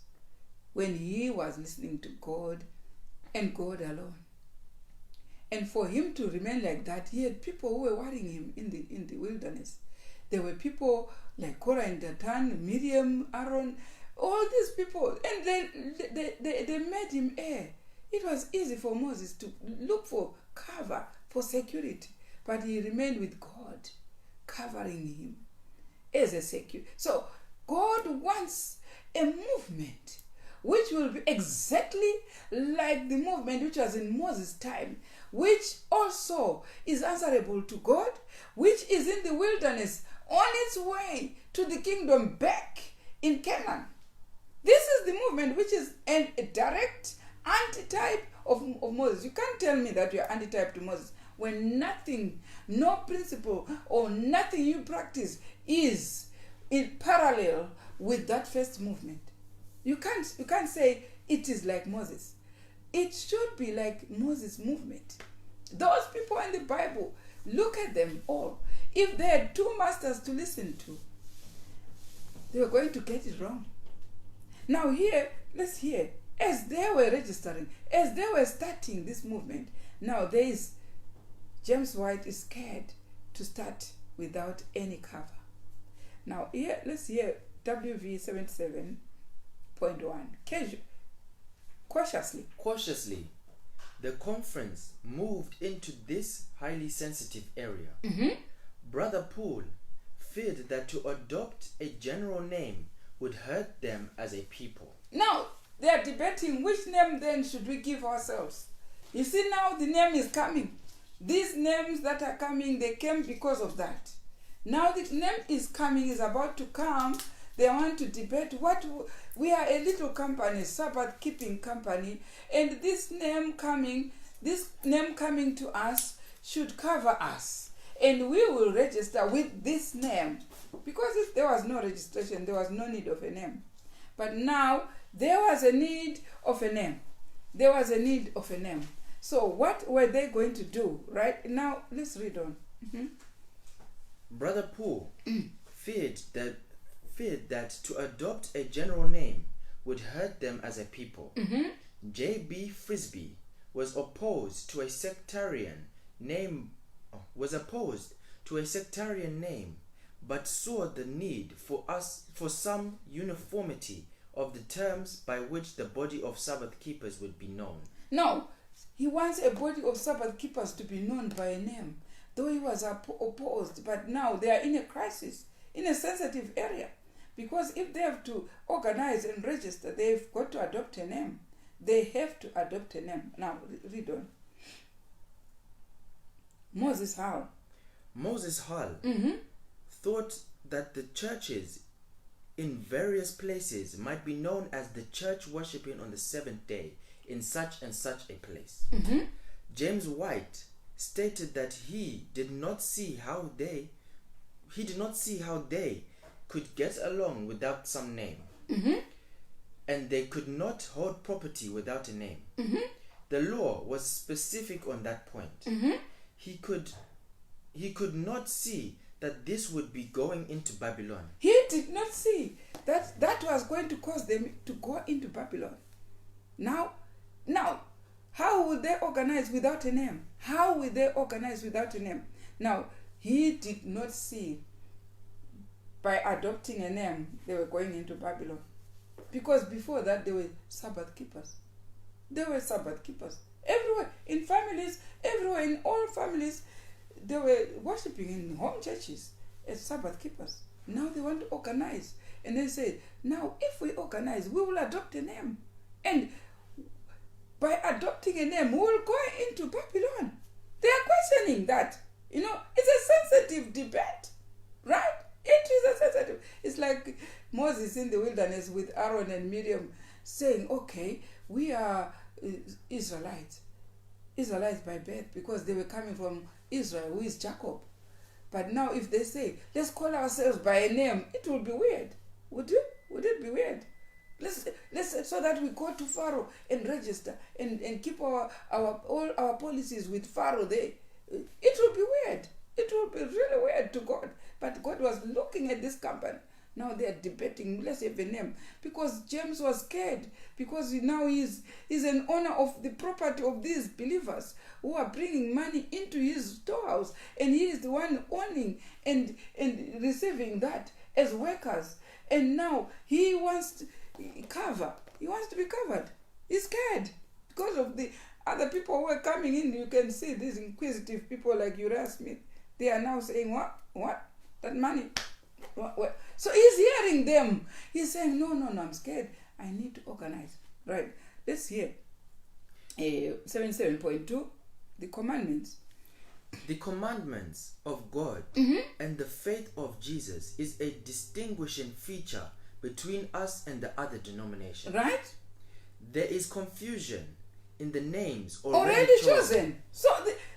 when he was listening to God and God alone. And for him to remain like that, he had people who were worrying him in the wilderness. There were people like Korah and Dathan, Miriam, Aaron, all these people, and they made him err. It was easy for Moses to look for cover, for security, but he remained with God, covering him as a security. So God wants a movement which will be exactly like the movement which was in Moses' time, which also is answerable to God, which is in the wilderness on its way to the kingdom back in Canaan. This is the movement which is a direct antitype of Moses. You can't tell me that you're antitype to Moses when nothing, no principle or nothing you practice is in parallel with that first movement. You can't say it is like Moses. It should be like Moses' movement. Those people in the Bible, look at them all. If they had 2 masters to listen to, they were going to get it wrong. Now here, let's hear, as they were registering, as they were starting this movement, now there is, James White is scared to start without any cover. Now here, let's hear WV 77.1. Cautiously, the conference moved into this highly sensitive area. Brother Paul feared that to adopt a general name would hurt them as a people. Now, they are debating which name then should we give ourselves. You see, now the name is coming. These names that are coming, they came because of that. Now the name is coming, is about to come. They want to debate what we are, a little company, Sabbath keeping company, and this name coming to us should cover us, and we will register with this name, because if there was no registration, there was no need of a name. But now there was a need of a name. So what were they going to do? Right now, let's read on. Brother Paul feared that to adopt a general name would hurt them as a people. J.B. Frisbee was opposed to a sectarian name, but saw the need for some uniformity of the terms by which the body of Sabbath keepers would be known. No, he wants a body of Sabbath keepers to be known by a name, though he was opposed. But now they are in a crisis, in a sensitive area. Because if they have to organize and register, they've got to adopt a name. They have to adopt a name. Now, read on. Moses Hall thought that the churches in various places might be known as the church worshipping on the 7th day in such and such a place. James White stated that he did not see how they could get along without some name, and they could not hold property without a name. The law was specific on that point. He could not see that this would be going into Babylon. He did not see that that was going to cause them to go into Babylon. Now, how would they organize without a name? How will they organize without a name? Now, he did not see by adopting a name they were going into Babylon. Because before that they were Sabbath keepers. They were Sabbath keepers. Everywhere, in families, everywhere, in all families, they were worshipping in home churches as Sabbath keepers. Now they want to organize. And they say, now if we organize, we will adopt a name. And by adopting a name, we will go into Babylon. They are questioning that. You know, it's a sensitive debate, right? It is a sensitive. It's like Moses in the wilderness with Aaron and Miriam saying, okay, we are Israelites by birth, because they were coming from Israel, who is Jacob. But now if they say, let's call ourselves by a name, it will be weird. Would it? Would it be weird? Let's so that we go to Pharaoh and register and keep all our policies with Pharaoh there. It will be weird. It will be really weird to God. But God was looking at this company. Now they are debating, let's have a name. Because James was scared. Because now he's an owner of the property of these believers who are bringing money into his storehouse. And he is the one owning and receiving that as workers. And now he wants to cover. He wants to be covered. He's scared. Because of the other people who are coming in, you can see these inquisitive people like Uriah Smith. They are now saying, what? That money? What? So he's hearing them. He's saying, no, I'm scared. I need to organize. Right. Let's hear 77.2, the commandments. The commandments of God and the faith of Jesus is a distinguishing feature between us and the other denominations. Right? There is confusion in the names already chosen. So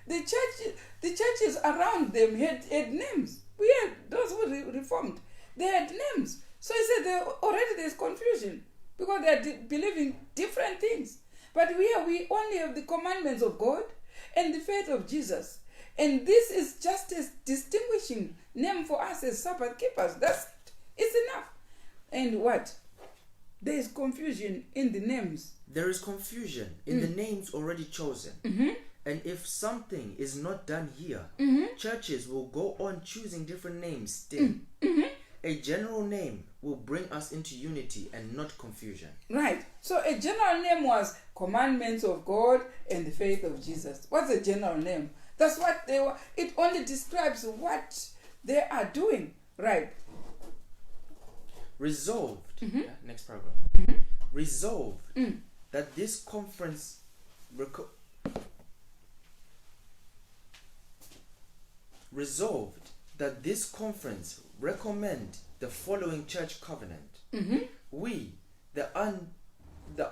the churches around them had names. We had those who reformed. They had names. So he said there's confusion because they are believing different things. But we only have the commandments of God and the faith of Jesus. And this is just a distinguishing name for us as Sabbath keepers. That's it. It's enough. And what? There is confusion in the names. There is confusion in the names already chosen. And if something is not done here, churches will go on choosing different names still. A general name will bring us into unity and not confusion. Right. So a general name was commandments of God and the faith of Jesus. What's a general name? That's what they were. It only describes what they are doing. Right. Resolved. Next paragraph. Resolved that this conference recommend the following church covenant. We, the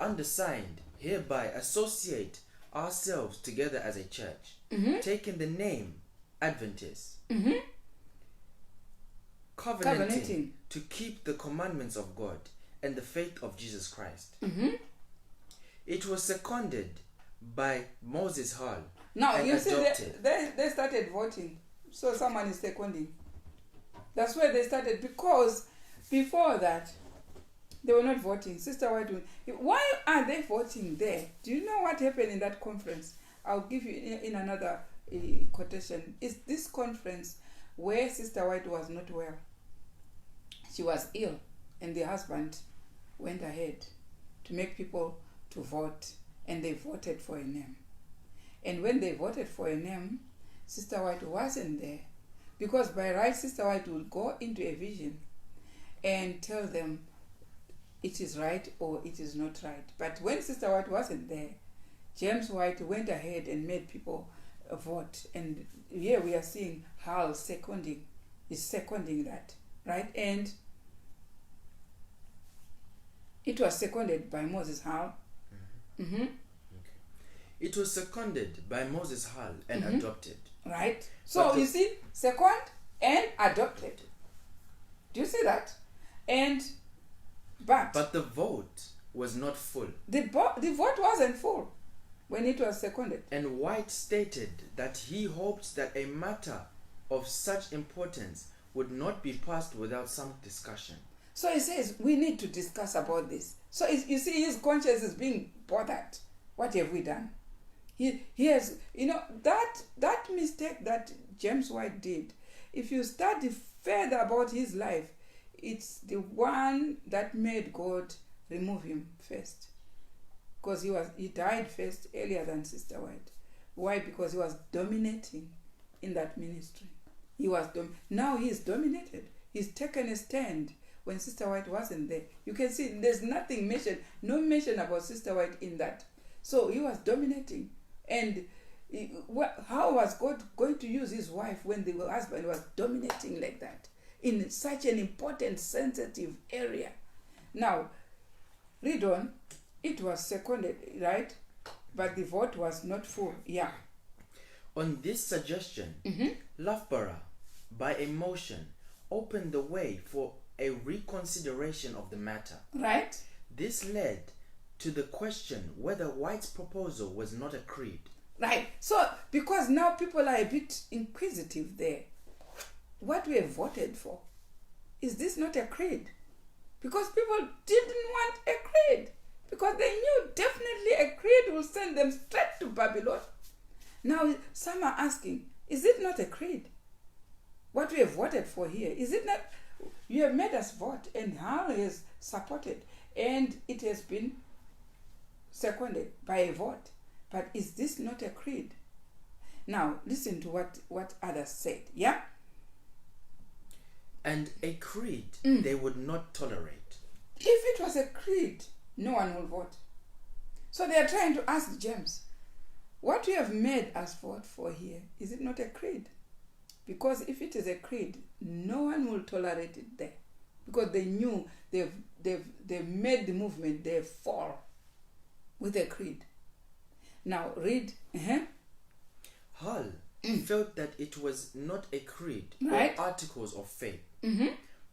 undersigned, hereby associate ourselves together as a church, taking the name Adventists, covenanting to keep the commandments of God and the faith of Jesus Christ. It was seconded by Moses Hall. Now you see they started voting. So someone is seconding. That's where they started, because before that they were not voting. Sister White, why are they voting there? Do you know what happened in that conference? I'll give you in another quotation. It's this conference where Sister White was not well. She was ill, and the husband went ahead to make people to vote, and they voted for a name. And when they voted for a name, Sister White wasn't there, because by right Sister White would go into a vision and tell them it is right or it is not right. But when Sister White wasn't there, James White went ahead and made people vote. And here we are seeing Hal seconding that, right? And it was seconded by Moses Hal. Okay. It was seconded by Moses Hall and adopted. Right. So you see, second and adopted. Do you see that? But the vote was not full. The vote wasn't full when it was seconded. And White stated that he hoped that a matter of such importance would not be passed without some discussion. So he says, we need to discuss about this. So you see, his conscience is being bothered. What have we done? He has, that mistake that James White did, if you study further about his life, it's the one that made God remove him first. Because he died first earlier than Sister White. Why? Because he was dominating in that ministry. Now he is dominated. He's taken a stand when Sister White wasn't there. You can see there's nothing mentioned, no mention about Sister White in that. So he was dominating. And how was God going to use his wife when the husband was dominating like that in such an important, sensitive area? Now, read on. It was seconded, right? But the vote was not full. Yeah. On this suggestion, Loughborough, by a motion, opened the way for a reconsideration of the matter. Right. This led to the question whether White's proposal was not a creed. Right. So, because now people are a bit inquisitive there. What we have voted for, is this not a creed? Because people didn't want a creed. Because they knew definitely a creed will send them straight to Babylon. Now, some are asking, is it not a creed? What we have voted for here, is it not? You have made us vote, and Hal has supported, and it has been seconded by a vote. But is this not a creed? Now, listen to what others said, yeah? And a creed they would not tolerate. If it was a creed, no one will vote. So they are trying to ask James, what you have made us vote for here, is it not a creed? Because if it is a creed, no one will tolerate it there. Because they knew they've made the movement, they fall with a creed. Now read. Hull felt that it was not a creed Right. or articles of faith,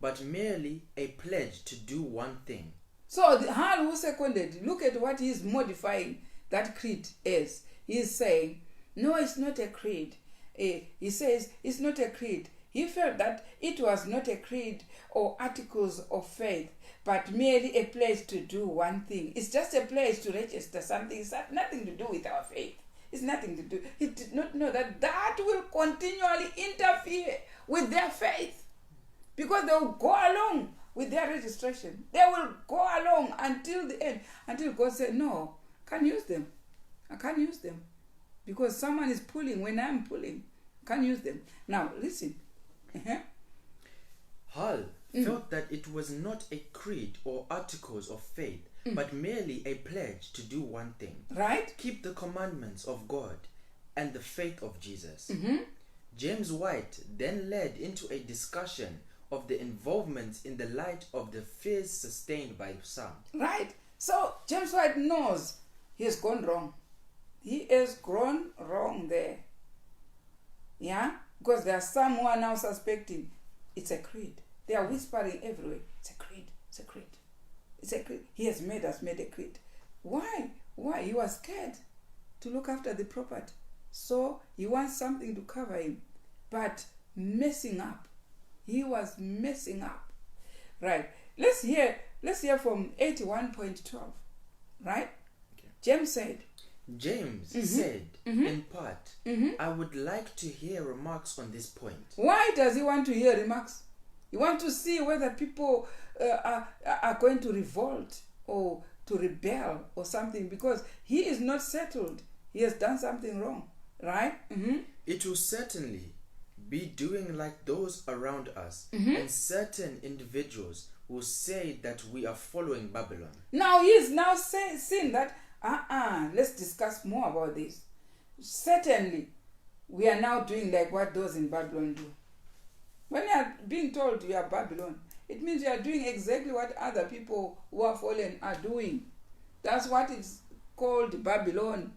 but merely a pledge to do one thing. So Hull, who seconded, look at what he's modifying that creed as. He's saying, no, it's not a creed. He says it's not a creed. He felt that it was not a creed or articles of faith, but merely a pledge to do one thing. It's just a pledge to register something. It's nothing to do with our faith. It's nothing to do. He did not know that will continually interfere with their faith, because they will go along with their registration. They will go along until the end, until God said, no, I can't use them. I can't use them. Because someone is pulling when I'm pulling. I can't use them. Now, listen. Hull felt that it was not a creed or articles of faith, but merely a pledge to do one thing. Right? Keep the commandments of God and the faith of Jesus. James White then led into a discussion of the involvement in the light of the fears sustained by some. Right? So, James White knows he has gone wrong. He has gone wrong there. Yeah? Because there are some who are now suspecting it's a creed. They are whispering everywhere. It's a creed. It's a creed. It's a creed. He has made us made a creed. Why? Why? He was scared to look after the property. So he wants something to cover him. But messing up. He was messing up. Right. Let's hear from 81.12. Right? Okay. James said, said, in part, I would like to hear remarks on this point. Why does he want to hear remarks? He wants to see whether people are going to revolt or to rebel or something, because he is not settled. He has done something wrong, right? It will certainly be doing like those around us, and certain individuals will say that we are following Babylon. Now he is now saying that, let's discuss more about this. Certainly, we are now doing like what those in Babylon do. When you are being told you are Babylon, it means you are doing exactly what other people who are fallen are doing. That's what it's called Babylon.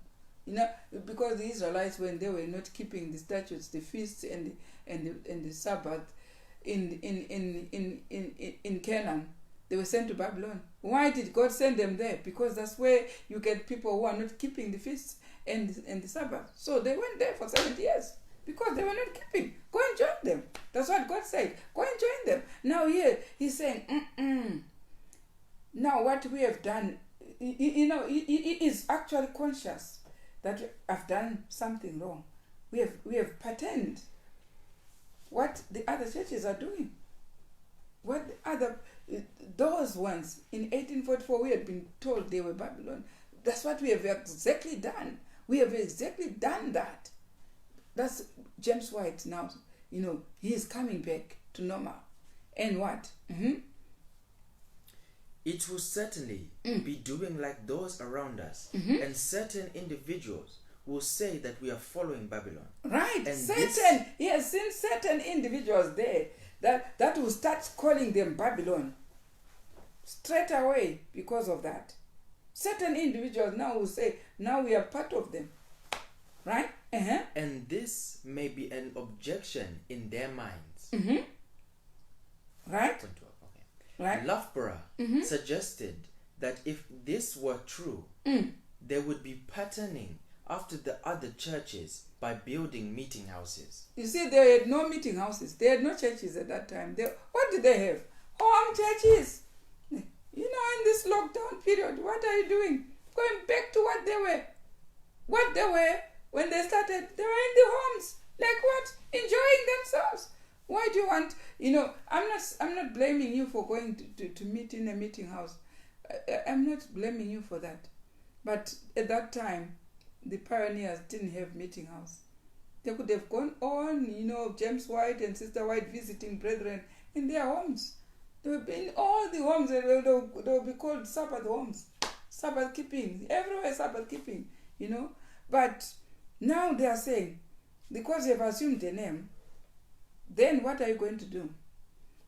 Because the Israelites, when they were not keeping the statutes, the feasts, and the Sabbath in Canaan, they were sent to Babylon. Why did God send them there? Because that's where you get people who are not keeping the feasts and the Sabbath. So they went there for 70 years. because they were not keeping. Go and join them. That's what God said. Go and join them. Now here he's saying, now what we have done, he is actually conscious that I've done something wrong. We have patterned what the other churches are doing. What the other, those ones in 1844, we had been told they were Babylon. That's what we have exactly done. We have exactly done that. That's James White now. He is coming back to normal. And what? It will certainly be doing like those around us, and certain individuals will say that we are following Babylon. Right. And he has seen certain individuals there that will start calling them Babylon straight away because of that. Certain individuals now will say, now we are part of them. Right? And this may be an objection in their minds. Right? Okay. Right. Loughborough suggested that if this were true, they would be patterning after the other churches by building meeting houses. You see, they had no meeting houses. They had no churches at that time. What did they have? Home churches. In this lockdown period, what are you doing? Going back to what they were. What they were when they started, they were in the homes. Like what? Enjoying themselves. Why do you want, I'm not blaming you for going to meet in a meeting house. I'm not blaming you for that. But at that time, the pioneers didn't have meeting house. They could have gone on, James White and Sister White visiting brethren in their homes. They would be in all the homes, and they will be called Sabbath homes. Sabbath keeping. Everywhere Sabbath keeping, But now they are saying, because you have assumed the name, then what are you going to do?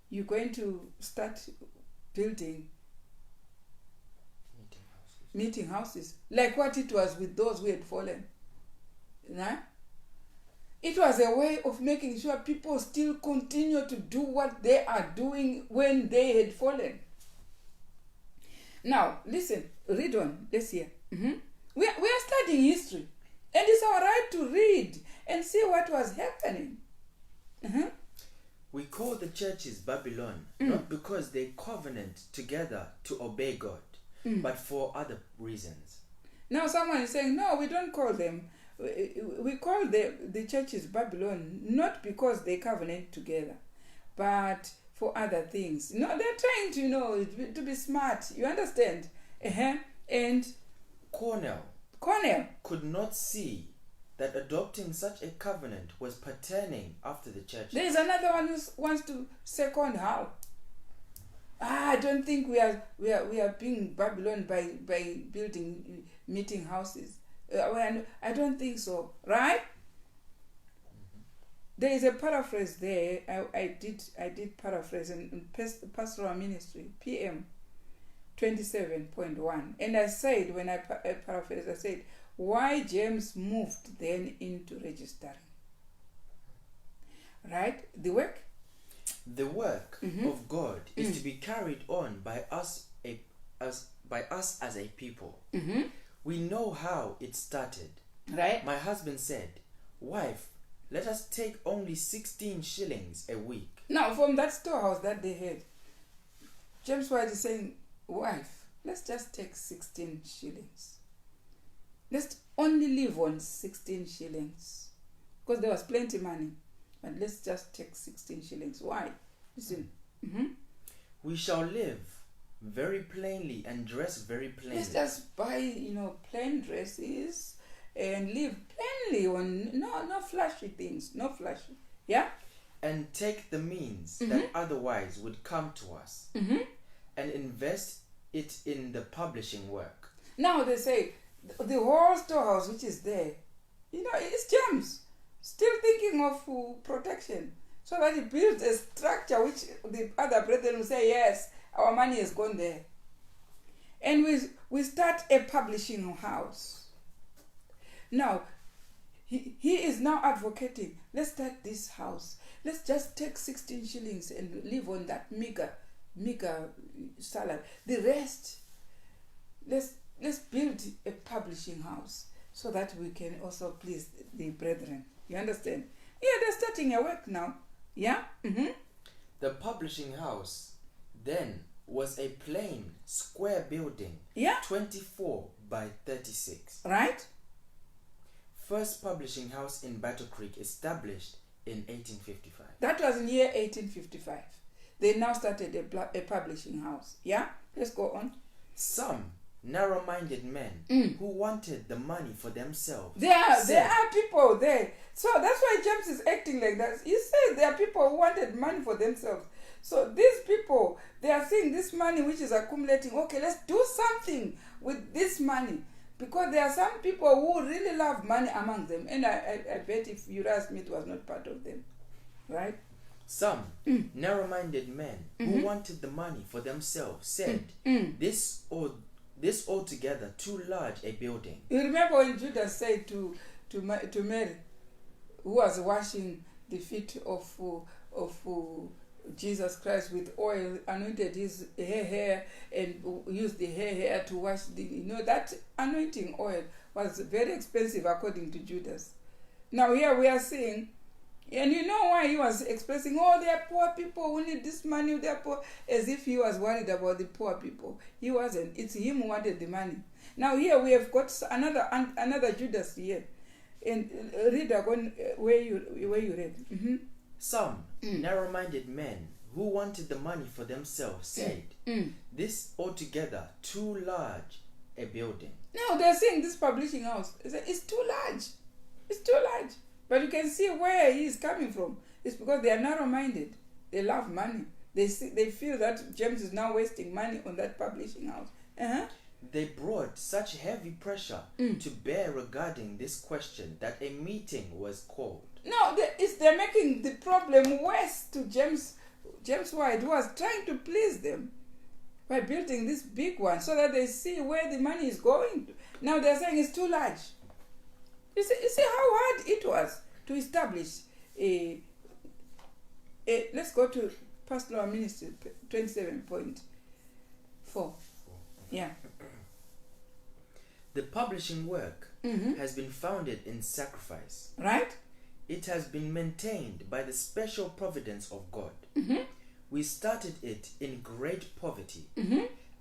You're going to start building meeting houses, like what it was with those who had fallen. It was a way of making sure people still continue to do what they are doing when they had fallen. Now, listen, read on. Let's hear. We are studying history, and it's our right to read and see what was happening. We call the churches Babylon not because they covenant together to obey God, but for other reasons. Now someone is saying, no, we don't call them. We call the churches Babylon not because they covenant together, but for other things. They're trying to be smart. You understand? And Cornell could not see that adopting such a covenant was patterning after the church. There is another one who wants to second how. I don't think we are being Babylon by building meeting houses. I don't think so, right? There is a paraphrase there. I did paraphrase in pastoral ministry, PM 27.1, and I said when I paraphrased, I said, why James moved then into registering. Right? The work of God is to be carried on by us as a people. We know how it started. Right? My husband said, wife, let us take only 16 shillings a week. Now, from that storehouse that they had, James White is saying, wife, let's just take 16 shillings. Let's only live on 16 shillings. Because there was plenty of money. But let's just take 16 shillings. Why? Listen. We shall live very plainly and dress very plainly. Let's just buy, plain dresses and live plainly on no flashy things. No flashy. Yeah? And take the means that otherwise would come to us and invest it in the publishing work. Now they say, the whole storehouse which is there, it's James. Still thinking of protection. So that he builds a structure which the other brethren will say, yes, our money has gone there. And we start a publishing house. Now, he is now advocating, let's start this house. Let's just take 16 shillings and live on that meager salary. The rest, let's build a publishing house so that we can also please the brethren. You understand? Yeah, they're starting a work now. Yeah? The publishing house then was a plain, square building, Yeah? 24 by 36. Right? First publishing house in Battle Creek established in 1855. That was in year 1855. They now started a publishing house. Yeah? Let's go on. Some narrow-minded men who wanted the money for themselves. There are people there. So that's why James is acting like that. He says there are people who wanted money for themselves. So these people, they are seeing this money which is accumulating. Okay, let's do something with this money. Because there are some people who really love money among them. And I bet if you ask me, it was not part of them. Right? Some narrow-minded men who wanted the money for themselves said, this altogether too large a building. You remember when Judas said to Mary, who was washing the feet of Jesus Christ with oil, anointed his hair and used the hair to wash that anointing oil was very expensive according to Judas. Now here we are seeing, and you know why he was expressing, there are poor people who need this money, they are poor, as if he was worried about the poor people. He wasn't. It's him who wanted the money. Now here we have got another Judas here. And read again where you read. Some narrow-minded men who wanted the money for themselves said, this altogether too large a building. No, they're saying this publishing house, it's too large. It's too large. But you can see where he is coming from. It's because they are narrow-minded. They love money. They feel that James is now wasting money on that publishing house. They brought such heavy pressure to bear regarding this question that a meeting was called. No, they're making the problem worse to James. James White was trying to please them by building this big one so that they see where the money is going to. Now they're saying it's too large. You see how hard it was to establish let's go to Pastoral Ministry 27.4. Yeah. The publishing work has been founded in sacrifice. Right? It has been maintained by the special providence of God. We started it in great poverty.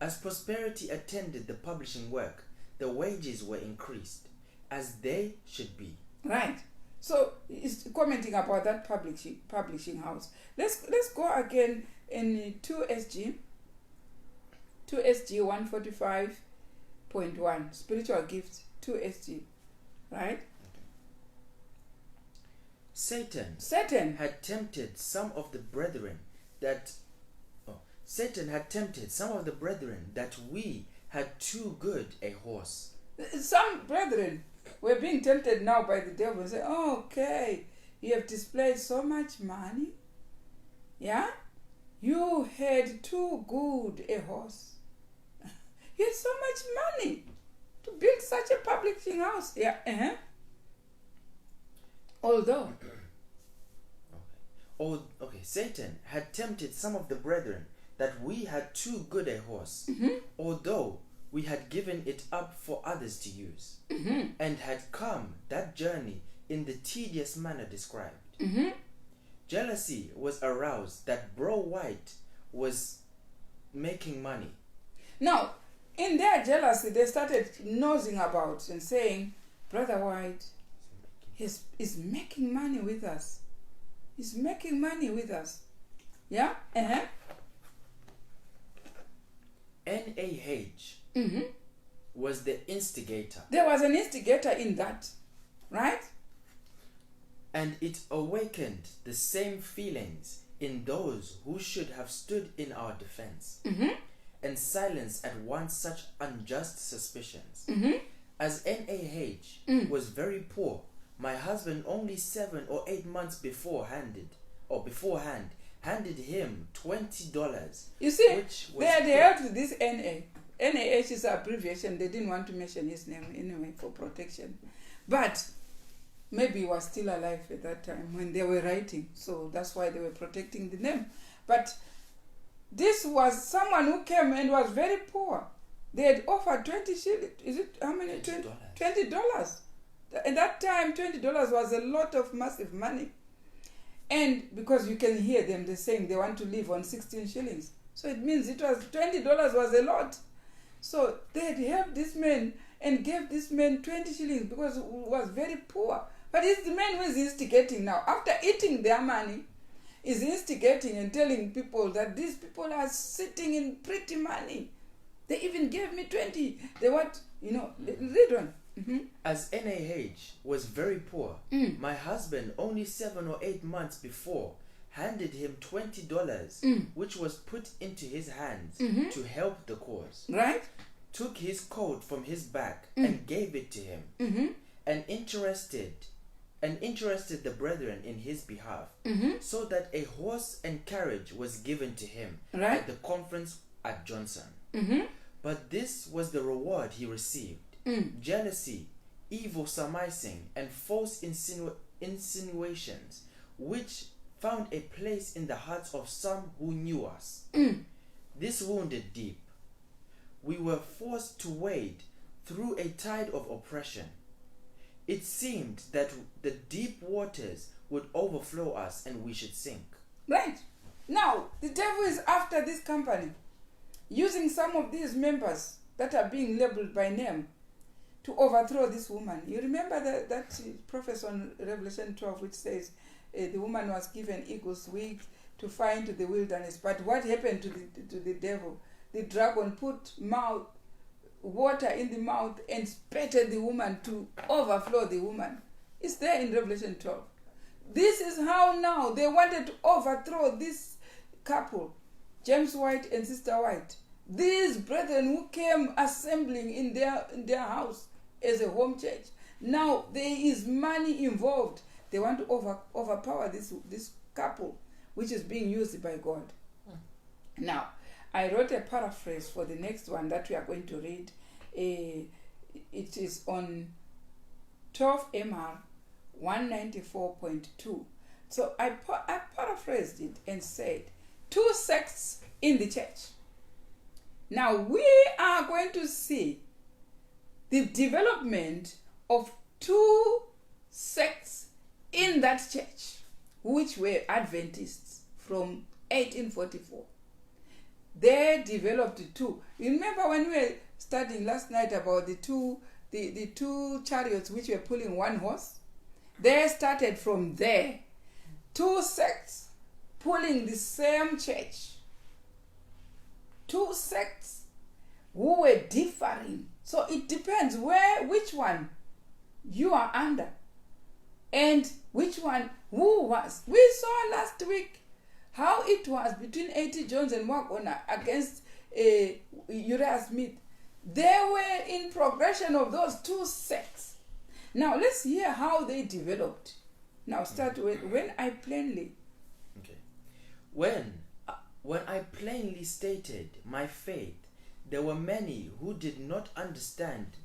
As prosperity attended the publishing work, the wages were increased, as they should be. Right. So he's commenting about that publishing house. Let's go again in 2SG 145.1 spiritual gifts 2SG. Right? Satan had tempted some of the brethren that we had too good a horse. Some brethren were being tempted now by the devil and say, okay, you have displayed so much money. Yeah? You had too good a horse. You had so much money to build such a publishing house. Yeah. Although Satan had tempted some of the brethren that we had too good a horse, although we had given it up for others to use, and had come that journey in the tedious manner described. Jealousy was aroused that Bro White was making money. Now, in their jealousy, they started nosing about and saying, Brother White is making money with us. He's making money with us. Yeah? NAH was the instigator. There was an instigator in that. Right? And it awakened the same feelings in those who should have stood in our defense, and silenced at once such unjust suspicions. As NAH was very poor, my husband only 7 or 8 months beforehand handed him $20. You see, they had helped this NA. NAH is an abbreviation. They didn't want to mention his name anyway for protection. But maybe he was still alive at that time when they were writing. So that's why they were protecting the name. But this was someone who came and was very poor. They had offered 20 shillings. Is it how many? $20. At that time, $20 was a lot of massive money. And because you can hear them, they're saying they want to live on 16 shillings. So it means it was $20 was a lot. So they had helped this man and gave this man 20 shillings because he was very poor. But it's the man who is instigating now. After eating their money, is instigating and telling people that these people are sitting in pretty money. They even gave me 20. They want, read on. Mm-hmm. As NAH was very poor, my husband only 7 or 8 months before handed him $20, which was put into his hands to help the cause. Right? Took his coat from his back and gave it to him, and interested the brethren in his behalf, so that a horse and carriage was given to him at the conference at Johnson. But this was the reward he received: jealousy, evil surmising, and false insinuations, which found a place in the hearts of some who knew us. This wounded deep. We were forced to wade through a tide of oppression. It seemed that the deep waters would overflow us and we should sink. Right. Now, the devil is after this company, using some of these members that are being labeled by name to overthrow this woman. You remember that prophecy on Revelation 12, which says the woman was given eagle's wings to fly into the wilderness. But what happened to the devil? The dragon put water in the mouth and spattered the woman to overflow the woman. It's there in Revelation 12. This is how now they wanted to overthrow this couple, James White and Sister White. These brethren who came assembling in their house as a home church. Now there is money involved. They want to overpower this couple, which is being used by God. Now, I wrote a paraphrase for the next one that we are going to read. It is on 12 MR 194.2. So I paraphrased it and said, 2 sects in the church. Now we are going to see the development of 2 sects in that church, which were Adventists from 1844. They developed 2. Remember when we were studying last night about the two chariots which were pulling one horse? They started from there. 2 sects pulling the same church. 2 sects who were differing. So it depends which one you are under and which one who was. We saw last week how it was between A.T. Jones and Wagona against Uriah Smith. They were in progression of those 2 sects. Now let's hear how they developed. Now start with when I plainly. Okay. When I plainly stated my faith, there were many who did not understand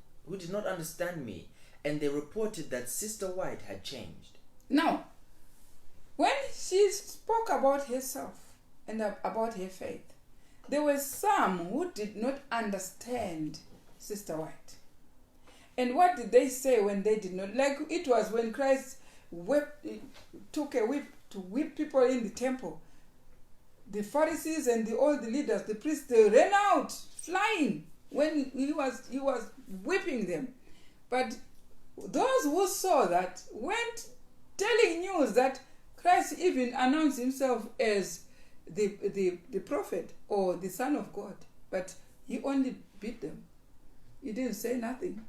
me, and they reported that Sister White had changed. Now, when she spoke about herself and about her faith, there were some who did not understand Sister White. And what did they say when they did not? Like it was when Christ took a whip to whip people in the temple. The Pharisees and all the leaders, the priests, they ran out flying when he was whipping them. But those who saw that went telling news that Christ even announced himself as the prophet or the Son of God. But he only beat them. He didn't say nothing.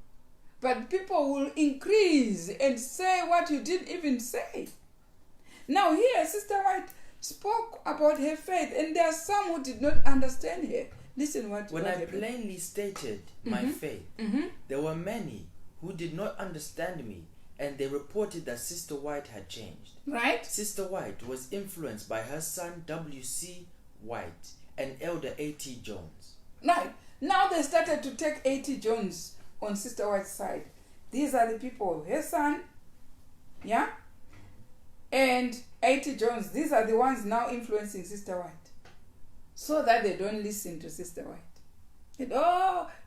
But people will increase and say what you didn't even say. Now here, Sister White spoke about her faith, and there are some who did not understand her. Listen when I plainly stated my faith, there were many who did not understand me, and they reported that Sister White had changed. Right? Sister White was influenced by her son W.C. White and Elder A.T. Jones. Right. Now they started to take A.T. Jones on Sister White's side. These are the people, her son, yeah, and A.T. Jones. These are the ones now influencing Sister White, so that they don't listen to Sister White.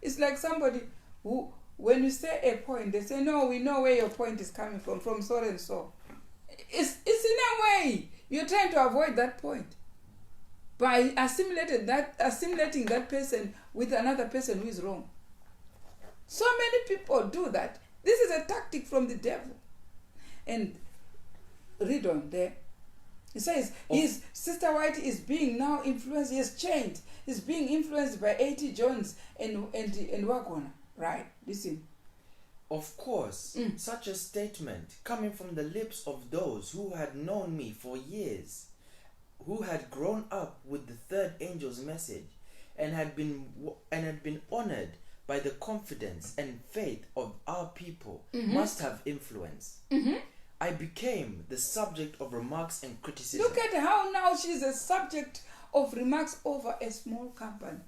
It's like somebody who, when you say a point, they say, no, we know where your point is coming from so and so. It's in a way. You're trying to avoid that point by assimilating that person with another person who is wrong. So many people do that. This is a tactic from the devil. And read on there. He says his Sister White is being now influenced. He has changed. He's being influenced by A.T. Jones and Wagona. Right? Listen. Of course, such a statement coming from the lips of those who had known me for years, who had grown up with the third angel's message, and had been honored by the confidence and faith of our people, must have influence. I became the subject of remarks and criticism. Look at how now she's a subject of remarks over a small company.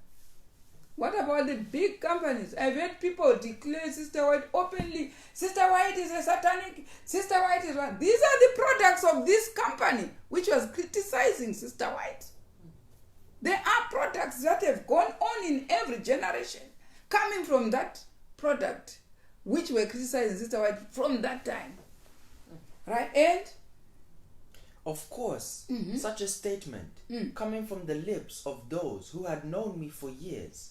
What about the big companies? I've heard people declare Sister White openly. Sister White is a satanic. Sister White is one. These are the products of this company, which was criticizing Sister White. There are products that have gone on in every generation, coming from that product, which were criticizing Sister White from that time. Right? And? Of course, such a statement coming from the lips of those who had known me for years,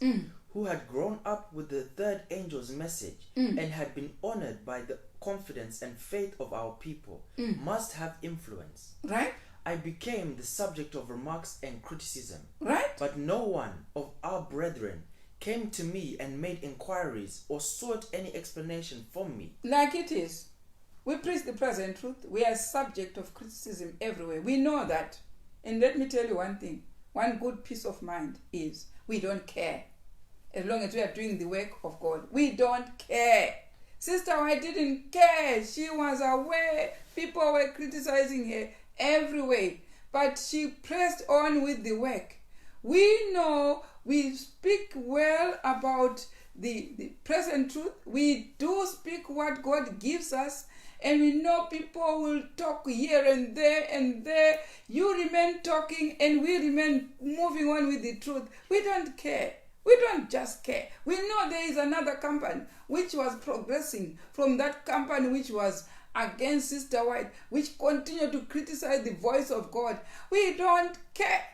who had grown up with the third angel's message and had been honored by the confidence and faith of our people, must have influence. Right? I became the subject of remarks and criticism. Right? But no one of our brethren came to me and made inquiries or sought any explanation from me. Like it is. We preach the present truth. We are subject of criticism everywhere. We know that. And let me tell you one thing. One good peace of mind is we don't care. As long as we are doing the work of God. We don't care. Sister White didn't care. She was aware. People were criticizing her everywhere. But she pressed on with the work. We know we speak well about the present truth. We do speak what God gives us. And we know people will talk here and there. You remain talking and we remain moving on with the truth. We don't care. We don't just care. We know there is another company which was progressing from that company which was against Sister White, which continued to criticize the voice of God. We don't care.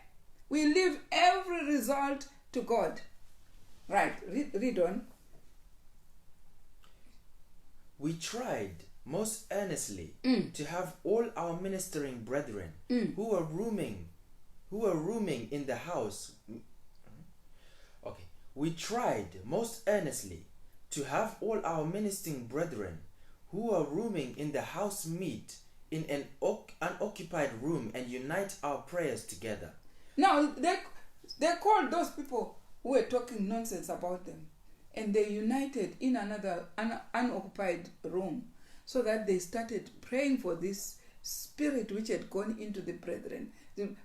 We leave every result to God. Right, read on. We tried most earnestly to have all our ministering brethren who were rooming in the house. We tried most earnestly to have all our ministering brethren who were rooming in the house meet in an unoccupied room and unite our prayers together. Now they called those people who were talking nonsense about them, and they united in another unoccupied room, so that they started praying for this spirit which had gone into the brethren.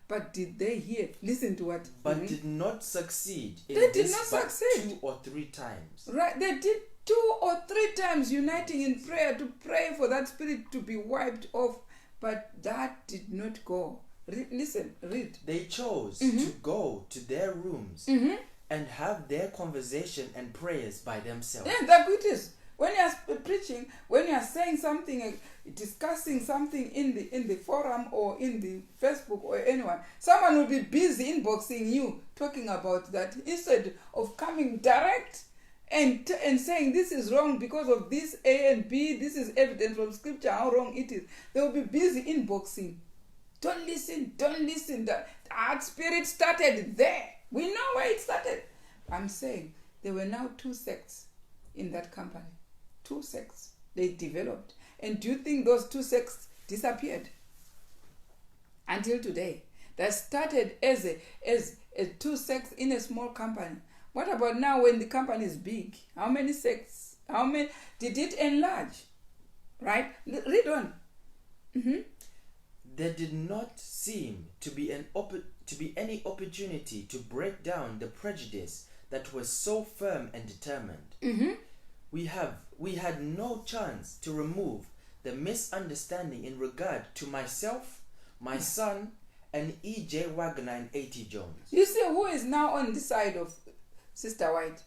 But did they hear? Listen to what? But did not succeed. They did not succeed. 2 or 3 times. Right, they did 2 or 3 times uniting in prayer to pray for that spirit to be wiped off. But that did not go. Listen, read. They chose to go to their rooms and have their conversation and prayers by themselves. Yeah, that's what it is. When you are preaching, when you are saying something, discussing something in the forum or in the Facebook or anyone, someone will be busy inboxing you talking about that, instead of coming direct and saying this is wrong because of this A and B, this is evidence from scripture how wrong it is. They will be busy inboxing. Don't listen. That spirit started there. We know where it started. I'm saying there were now 2 sects in that company. 2 sects they developed. And do you think those 2 sects disappeared? Until today. That started as a 2 sects in a small company. What about now when the company is big? How many sects? How many? Did it enlarge? Right? Read on. There did not seem to be any opportunity to break down the prejudice that was so firm and determined. We had no chance to remove the misunderstanding in regard to myself, my son, and E.J. Wagner and A.T. Jones. You see who is now on the side of Sister White?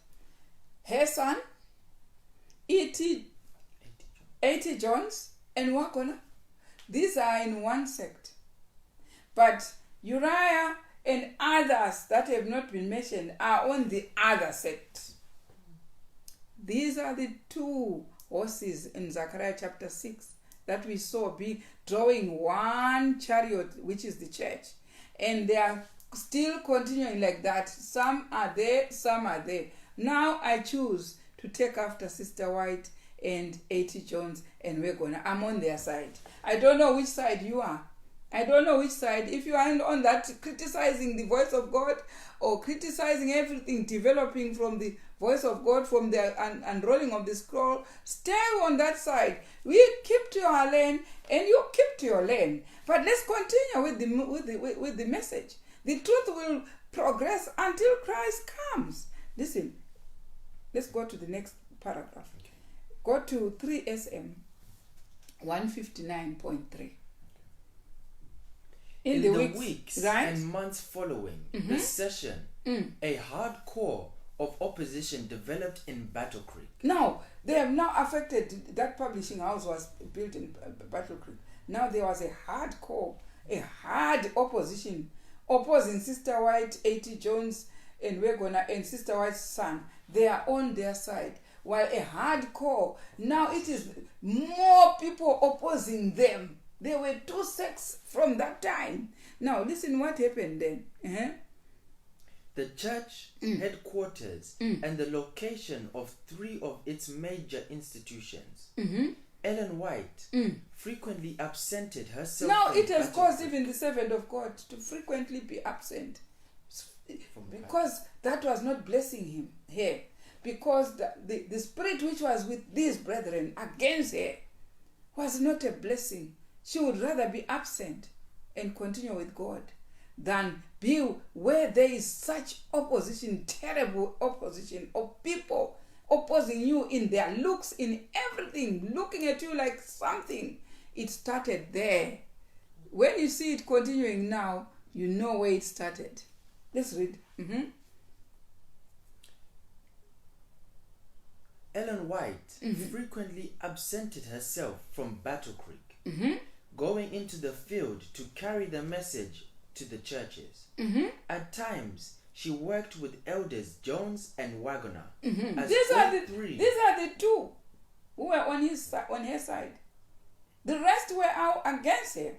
Her son, A.T. Jones, and Wagner. These are in one sect. But Uriah and others that have not been mentioned are on the other sect. These are the two horses in Zechariah chapter 6 that we saw drawing one chariot, which is the church. And they are still continuing like that. Some are there, some are there. Now I choose to take after Sister White and A.T. Jones, and I'm on their side. I don't know which side you are. I don't know which side. If you are on that criticizing the voice of God or criticizing everything developing from the voice of God, from the unrolling of the scroll, stay on that side. We keep to our lane and you keep to your lane. But let's continue with the message. The truth will progress until Christ comes. Listen, let's go to the next paragraph. Okay. Go to 3SM 159.3. In the weeks right? and months following the session, a hard core of opposition developed in Battle Creek. Now, they have now affected, that publishing house was built in Battle Creek. Now there was a hard core, a hard opposition, opposing Sister White, A.T. Jones, and and Sister White's son. They are on their side. While a hard core, now it is more people opposing them. There were two sects from that time. Now, listen what happened then. The church headquarters and the location of three of its major institutions. Ellen White frequently absented herself. Now, it has caused even the servant of God to frequently be absent. Because that was not blessing him here. Because the spirit which was with these brethren against her was not a blessing. She would rather be absent and continue with God than be where there is such opposition, terrible opposition of people opposing you in their looks, in everything, looking at you like something. It started there. When you see it continuing now, you know where it started. Let's read. Ellen White frequently absented herself from Battle Creek, going into the field to carry the message to the churches. At times, she worked with elders Jones and Waggoner. These are the two who were on her side. The rest were out against her,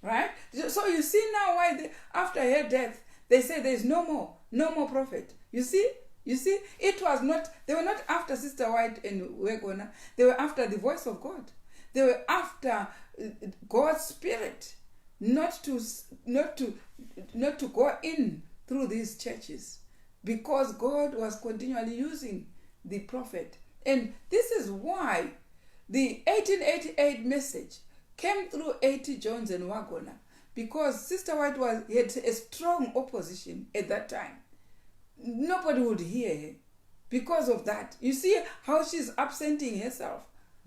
right? So you see now why after her death they say there is no more prophet. You see, it was not. They were not after Sister White and Waggoner. They were after the voice of God. They were after God's Spirit, not to go in through these churches, because God was continually using the prophet. And this is why the 1888 message came through A.T. Jones and Waggoner, because Sister White had a strong opposition at that time. Nobody would hear her because of that. You see how she's absenting herself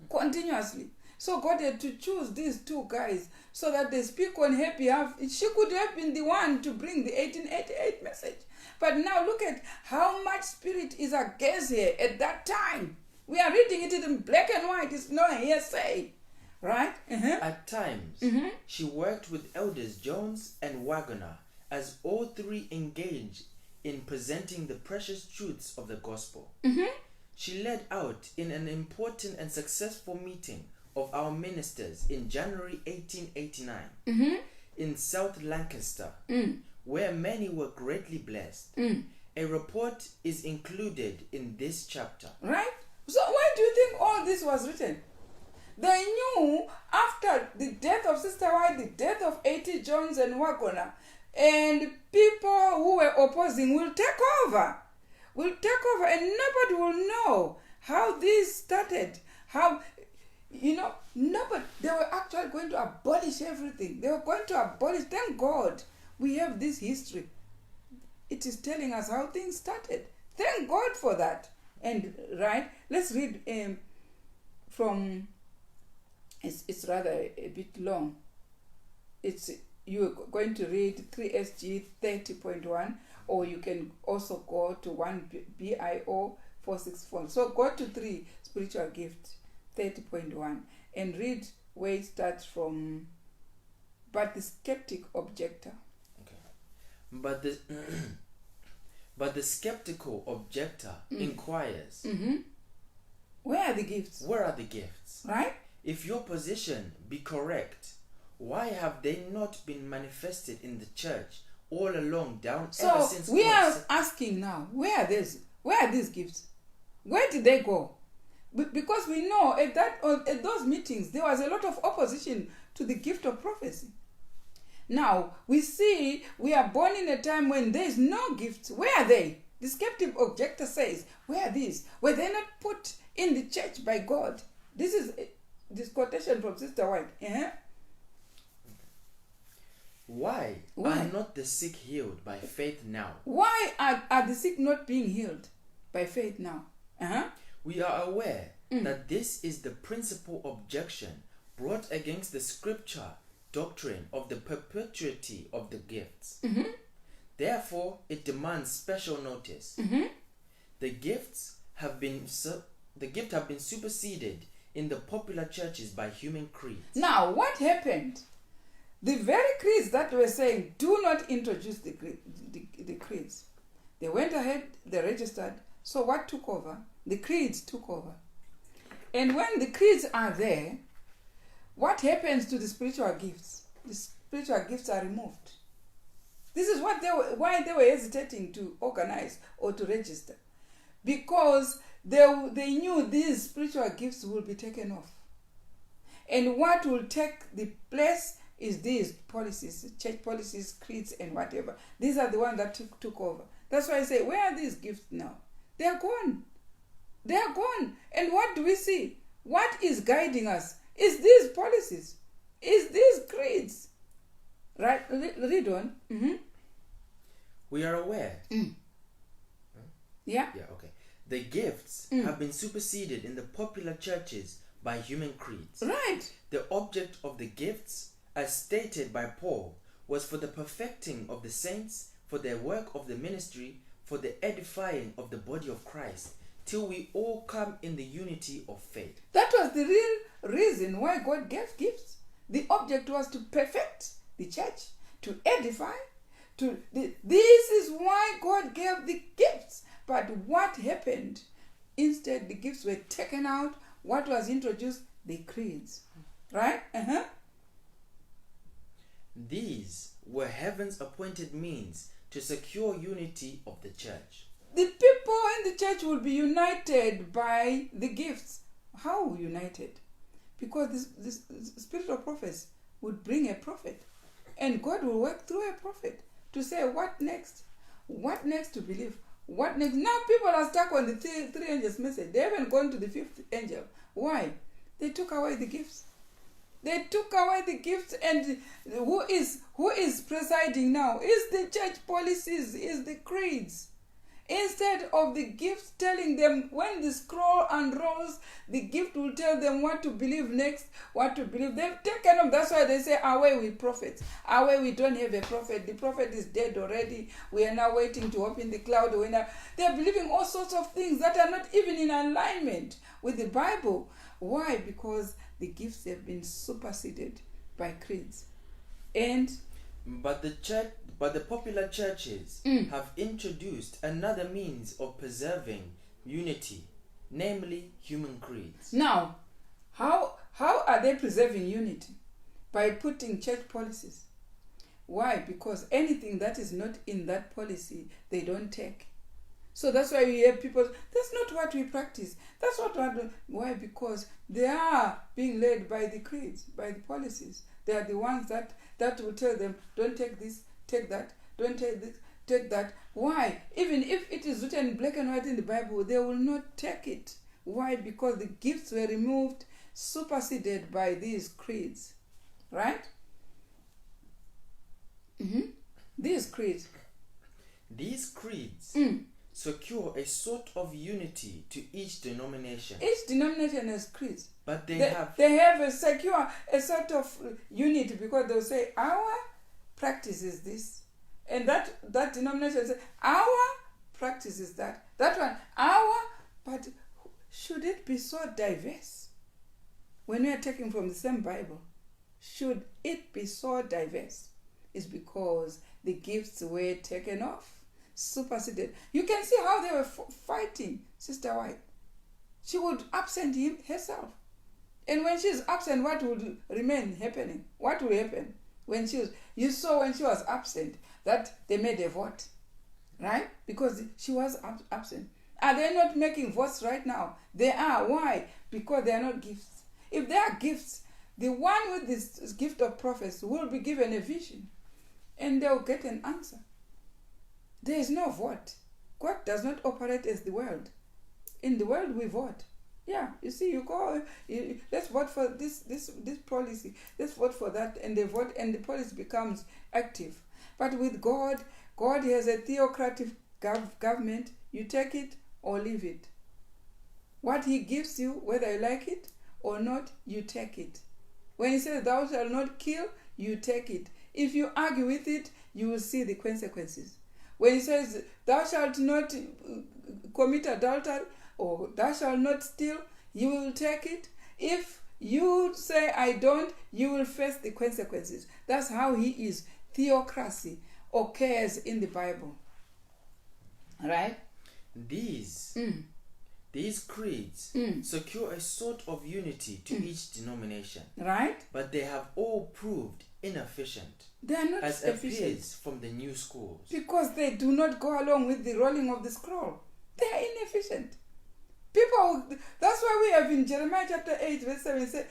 continuously. So God had to choose these two guys so that they speak on her behalf. She could have been the one to bring the 1888 message. But now look at how much spirit is against her at that time. We are reading it in black and white. It's not hearsay. Right? At times, she worked with elders Jones and Waggoner as all three engaged in presenting the precious truths of the gospel. She led out in an important and successful meeting of our ministers in January 1889 in South Lancaster, where many were greatly blessed. A report is included in this chapter. Right? So why do you think all this was written? They knew after the death of Sister White, the death of A.T. Jones and Waggoner, and people who were opposing will take over, and nobody will know how this started, nobody. They were actually going to abolish everything. They were going to abolish. Thank God we have this history. It is telling us how things started. Thank God for that. And right, let's read from. It's rather a bit long. You're going to read 3SG 30.1, or you can also go to 1 BIO 464. So go to 3 Spiritual Gift 30.1 and read where it starts from but the skeptic objector. Okay. But the but the skeptical objector inquires, Where are the gifts? where are the gifts? Right? If your position be correct, why have they not been manifested in the church all along ever So since we God are set- asking now, where are these gifts? Where did they go? Because we know at those meetings there was a lot of opposition to the gift of prophecy. Now we see we are born in a time when there is no gifts. Where are they? The skeptic objector says, where are these? Were they not put in the church by God? This is this quotation from Sister White. Why Why? are not the sick healed by faith now? Why are the sick not being healed by faith now? We are aware that this is the principal objection brought against the scripture doctrine of the perpetuity of the gifts. Therefore, it demands special notice. The gifts have been superseded in the popular churches by human creeds. Now, what happened? The very creeds that were saying, do not introduce the creeds. They went ahead, they registered. So what took over? The creeds took over. And when the creeds are there, what happens to the spiritual gifts? The spiritual gifts are removed. This is why they were hesitating to organize or to register. Because they knew these spiritual gifts will be taken off. And what will take the place is these policies, church policies, creeds, and whatever. These are the ones that took over. That's why I say, where are these gifts now? They are gone. They are gone. And what do we see? What is guiding us? Is these policies? Is these creeds? Right? Read on. We are aware. Yeah. Yeah, okay. The gifts have been superseded in the popular churches by human creeds. Right. The object of the gifts, as stated by Paul, was for the perfecting of the saints, for their work of the ministry, for the edifying of the body of Christ, till we all come in the unity of faith. That was the real reason why God gave gifts. The object was to perfect the church, to edify. This is why God gave the gifts. But what happened? Instead, the gifts were taken out. What was introduced? The creeds. Right? These were heaven's appointed means to secure unity of the church. The people in the church will be united by the gifts. How united? Because this spirit of prophecy would bring a prophet. And God will work through a prophet to say, what next? What next to believe? What next? Now people are stuck on the three angels message. They haven't gone to the fifth angel. Why? They took away the gifts. They took away the gifts, and who is presiding now? Is the church policies, is the creeds. Instead of the gifts telling them, when the scroll unrolls, the gift will tell them what to believe next, what to believe. They've taken up. That's why they say, away with prophets. Away, we don't have a prophet. The prophet is dead already. We are now waiting to open the cloud. They're believing all sorts of things that are not even in alignment with the Bible. Why? Because the gifts have been superseded by creeds. But the popular churches have introduced another means of preserving unity, namely human creeds. Now, how are they preserving unity? By putting church policies. Why? Because anything that is not in that policy, they don't take. So that's why we hear people, that's not what we practice. That's what we do. Why? Because they are being led by the creeds, by the policies. They are the ones that will tell them, don't take this, take that, don't take this, take that. Why? Even if it is written black and white in the Bible, they will not take it. Why? Because the gifts were removed, superseded by these creeds. Right? These creeds. These creeds secure a sort of unity to each denomination. Each denomination has creeds. But they have a sort of unity, because they'll say, our practice is this. And that denomination will say, our practice is that. That one, but should it be so diverse? When we are taking from the same Bible, should it be so diverse? Is because the gifts were taken off, superseded. You can see how they were fighting Sister White. She would absent him herself. And when she's absent, what would remain happening? What will happen? When you saw when she was absent, that they made a vote. Right? Because she was absent. Are they not making votes right now? They are. Why? Because they are not gifts. If they are gifts, the one with this gift of prophecy will be given a vision. And they'll get an answer. There is no vote. God does not operate as the world. In the world, we vote. Yeah, you see, let's vote for this policy. Let's vote for that, and they vote, and the policy becomes active. But with God, God has a theocratic government. You take it or leave it. What He gives you, whether you like it or not, you take it. When He says, "Thou shalt not kill," you take it. If you argue with it, you will see the consequences. When He says, "Thou shalt not commit adultery," or "Thou shalt not steal," you will take it. If you say, "I don't," you will face the consequences. That's how He is. Theocracy occurs in the Bible. Right? These creeds secure a sort of unity to each denomination. Right? But they have all proved inefficient. They are not as efficient. Appears from the new schools. Because they do not go along with the rolling of the scroll. They are inefficient. People, that's why we have in Jeremiah chapter 8, verse 7,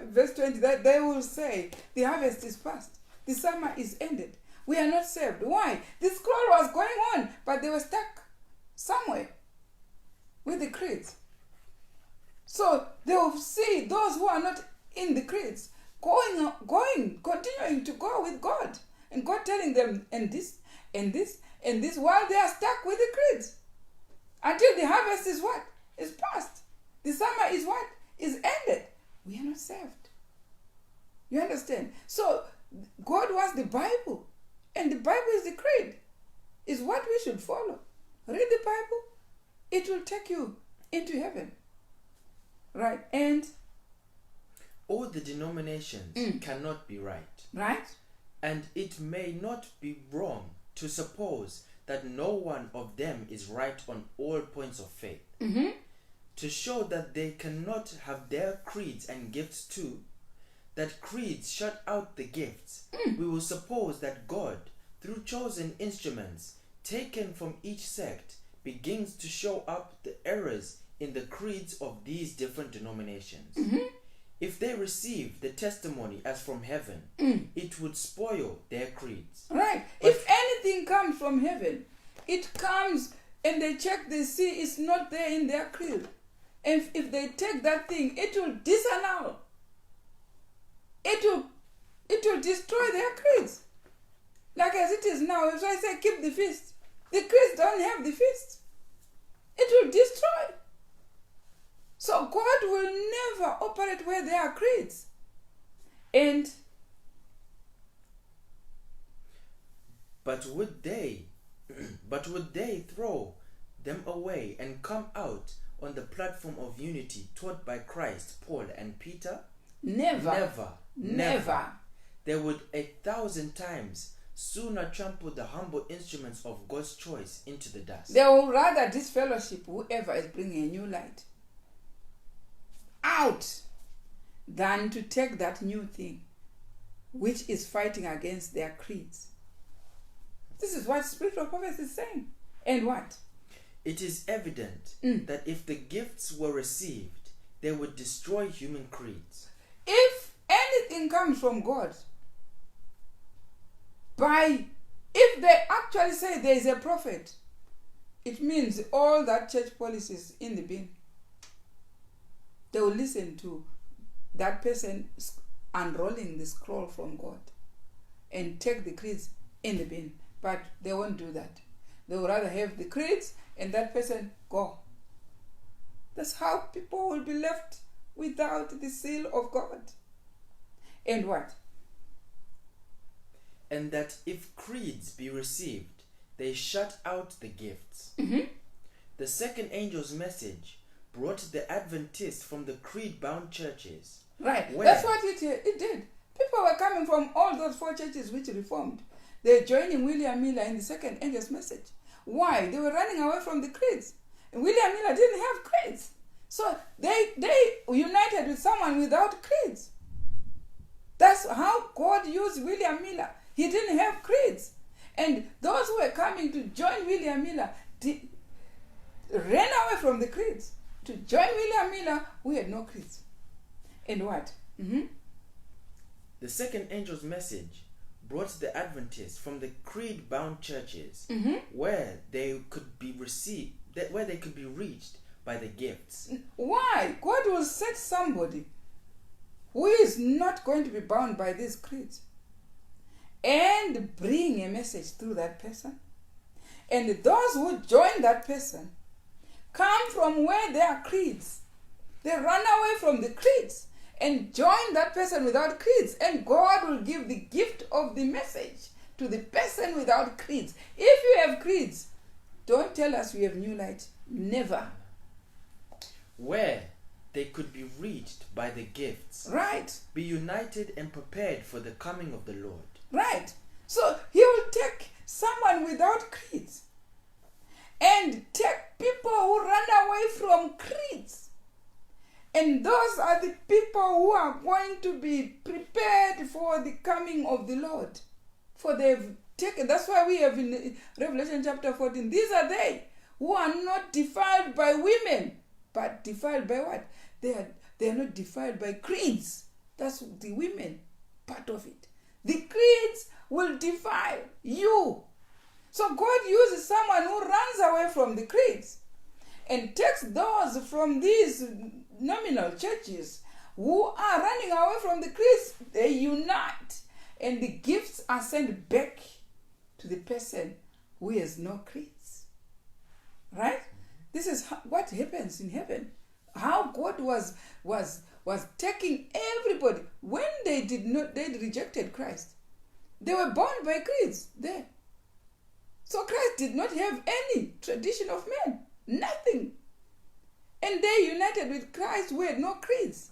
verse 20, that they will say, "The harvest is past. The summer is ended. We are not saved." Why? The scroll was going on, but they were stuck somewhere with the creeds. So they will see those who are not in the creeds continuing to go with God, and God telling them, and this, and this, and this, while they are stuck with the creeds. Until the harvest is what? Is past. The summer is what? Is ended. We are not saved. You understand? So God wants the Bible, and the Bible is the creed. Is what we should follow. Read the Bible. It will take you into heaven. Right? And all the denominations cannot be right. Right? And it may not be wrong to suppose that no one of them is right on all points of faith. Mm-hmm. To show that they cannot have their creeds and gifts too, that creeds shut out the gifts, we will suppose that God, through chosen instruments taken from each sect, begins to show up the errors in the creeds of these different denominations. Mm-hmm. If they receive the testimony as from heaven, it would spoil their creeds. Right. But if anything comes from heaven, it comes and they check, they see it's not there in their creed. And if they take that thing, it will disannul. It will destroy their creeds. Like as it is now, if I say keep the feast, the creeds don't have the feast. It will destroy. So God will never operate where there are creeds. But would they throw them away and come out on the platform of unity taught by Christ, Paul, and Peter? Never. They would 1,000 times sooner trample the humble instruments of God's choice into the dust. They will rather disfellowship whoever is bringing a new light out than to take that new thing which is fighting against their creeds. This is what spiritual prophecy is saying. And what? It is evident that if the gifts were received, they would destroy human creeds. If anything comes from God, if they actually say there is a prophet, it means all that church policies in the bin. They will listen to that person unrolling the scroll from God and take the creeds in the bin. But they won't do that. They would rather have the creeds and that person go. That's how people will be left without the seal of God. And what? And that if creeds be received, they shut out the gifts. Mm-hmm. The second angel's message brought the Adventists from the creed-bound churches. Right. Where? That's what it did. People were coming from all those 4 churches which reformed. They're joining William Miller in the second angel's message. Why? They were running away from the creeds. And William Miller didn't have creeds. So they united with someone without creeds. That's how God used William Miller. He didn't have creeds. And those who were coming to join William Miller ran away from the creeds to join William Miller, who had no creeds. And what? The second angel's message brought the Adventists from the creed-bound churches where they could be reached by the gifts. Why? God will set somebody who is not going to be bound by these creeds and bring a message through that person. And those who join that person come from where there are creeds. They run away from the creeds and join that person without creeds, and God will give the gift of the message to the person without creeds. If you have creeds, don't tell us you have new light. Never. Where they could be reached by the gifts. Right. Be united and prepared for the coming of the Lord. Right. So he will take someone without creeds and take people who run away from creeds. And those are the people who are going to be prepared for the coming of the Lord. For they've taken, that's why we have in Revelation chapter 14, these are they who are not defiled by women, but defiled by what? They are not defiled by creeds. That's the women part of it. The creeds will defile you. So God uses someone who runs away from the creeds and takes those from these nominal churches who are running away from the creeds. They unite, and the gifts are sent back to the person who has no creeds. Right? This is what happens in heaven. How God was taking everybody when they rejected Christ. They were bound by creeds there. So Christ did not have any tradition of men, nothing. And they united with Christ who had no creeds.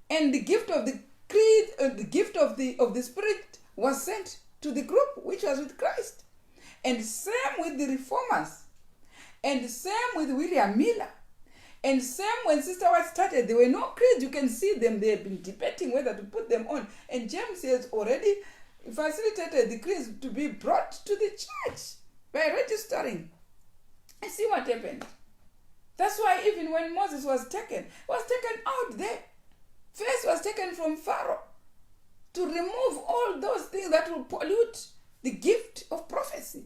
And the gift of the creed, the gift of the Spirit was sent to the group which was with Christ. And same with the reformers. And same with William Miller. And same when Sister White started, there were no creeds. You can see them. They have been debating whether to put them on. And James has already facilitated the creeds to be brought to the church by registering. And see what happened. That's why even when Moses was taken out there. First was taken from Pharaoh to remove all those things that will pollute the gift of prophecy.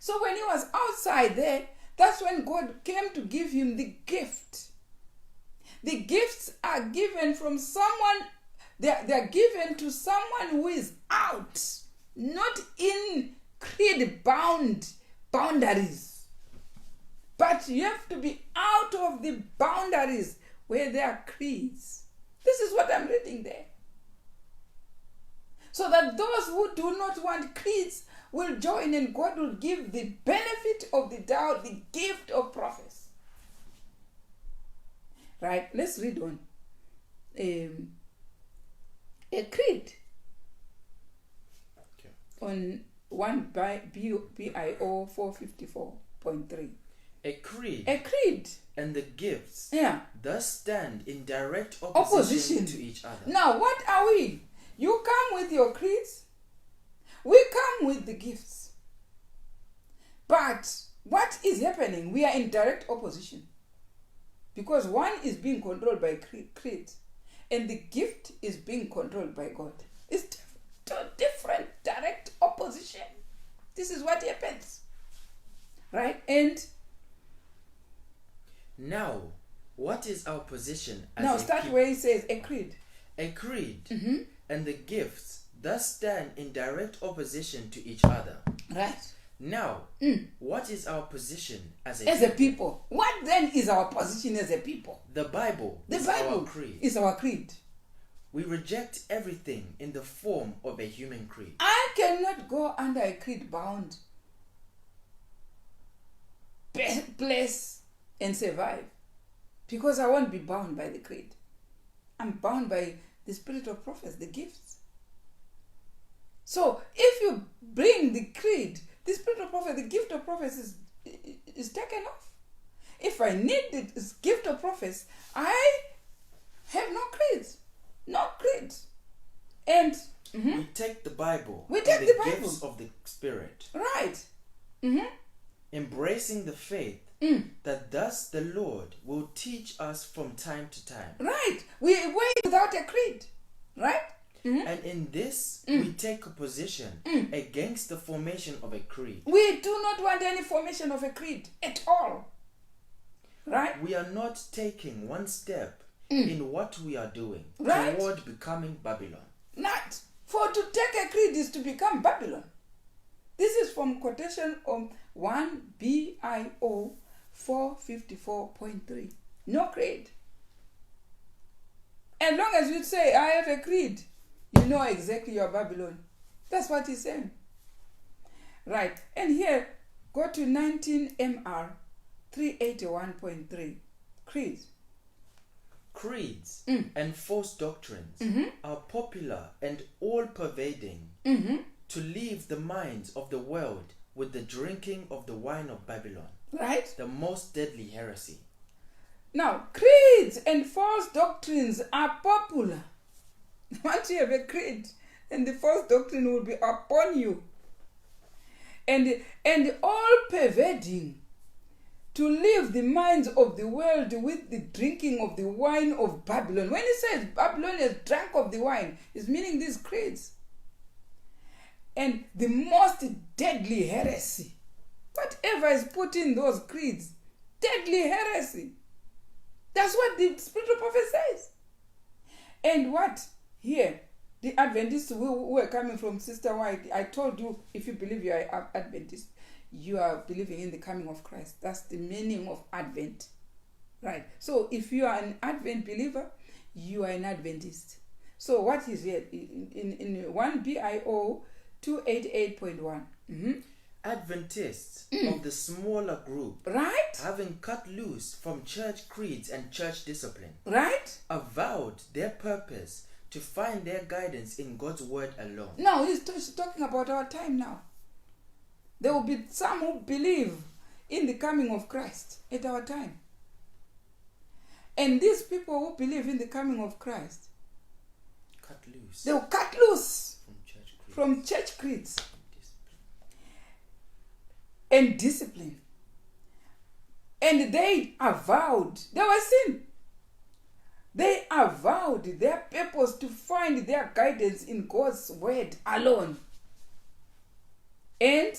So when he was outside there, that's when God came to give him the gift. The gifts are given from someone, they are given to someone who is out, not in creed boundaries. But you have to be out of the boundaries where there are creeds. This is what I'm reading there. So that those who do not want creeds will join, and God will give the benefit of the doubt, the gift of prophecy. Right? Let's read on. A creed. Okay. On 1 BIO 454.3. A creed. A creed. And the gifts. Yeah. Thus stand in direct opposition to each other. Now, what are we? You come with your creeds. We come with the gifts. But what is happening? We are in direct opposition. Because one is being controlled by creed, and the gift is being controlled by God. It's two different direct opposition. This is what happens. Right? And now, what is our position as now a start people? where he says a creed. A creed and the gifts thus stand in direct opposition to each other. Right. Now, what is our position as a people? What then is our position as a people? The Bible is Bible our creed. Is our creed. We reject everything in the form of a human creed. I cannot go under a creed bound place and survive, because I won't be bound by the creed. I'm bound by the spirit of prophecy, the gifts. So if you bring the creed, the spirit of prophecy, the gift of prophecy is taken off. If I need the gift of prophecy, I have no creed. No creed. And we take the Bible. We take and the the Bible. gifts of the Spirit. Right. Embracing the faith that thus the Lord will teach us from time to time. Right. We wait without a creed. Right? And in this, we take a position against the formation of a creed. We do not want any formation of a creed at all. Right? We are not taking one step in what we are doing Right. toward becoming Babylon. Not. For to take a creed is to become Babylon. This is from quotation of 1 BIO 454.3. No creed. As long as you say, I have a creed, you know exactly you're Babylon. That's what he's saying. Right. And here, go to 19 MR 381.3. Creed. Creeds and false doctrines are popular and all-pervading to leave the minds of the world with the drinking of the wine of Babylon, Right? the most deadly heresy. Now, creeds and false doctrines are popular. Once you have a creed, and the false doctrine will be upon you. And all pervading to leave the minds of the world with the drinking of the wine of Babylon. When he says Babylon is drunk of the wine, it's meaning these creeds. And the most deadly heresy. Whatever is put in those creeds, deadly heresy. That's what the spirit of prophet says. And what? Here, the Adventists who were coming from Sister White, I told you, if you believe you are Adventist, you are believing in the coming of Christ. That's the meaning of Advent. Right. So if you are an Advent believer, you are an Adventist. So what is here? In 1 BIO 288.1. Adventists of the smaller group, Right? having cut loose from church creeds and church discipline, Right? avowed their purpose to find their guidance in God's word alone. Now he's talking about our time now. There will be some who believe in the coming of Christ at our time. And these people who believe in the coming of Christ, Cut loose they will cut loose from church creeds. from church creeds and discipline. And they avowed, they were sin. They avowed their purpose to find their guidance in God's word alone. And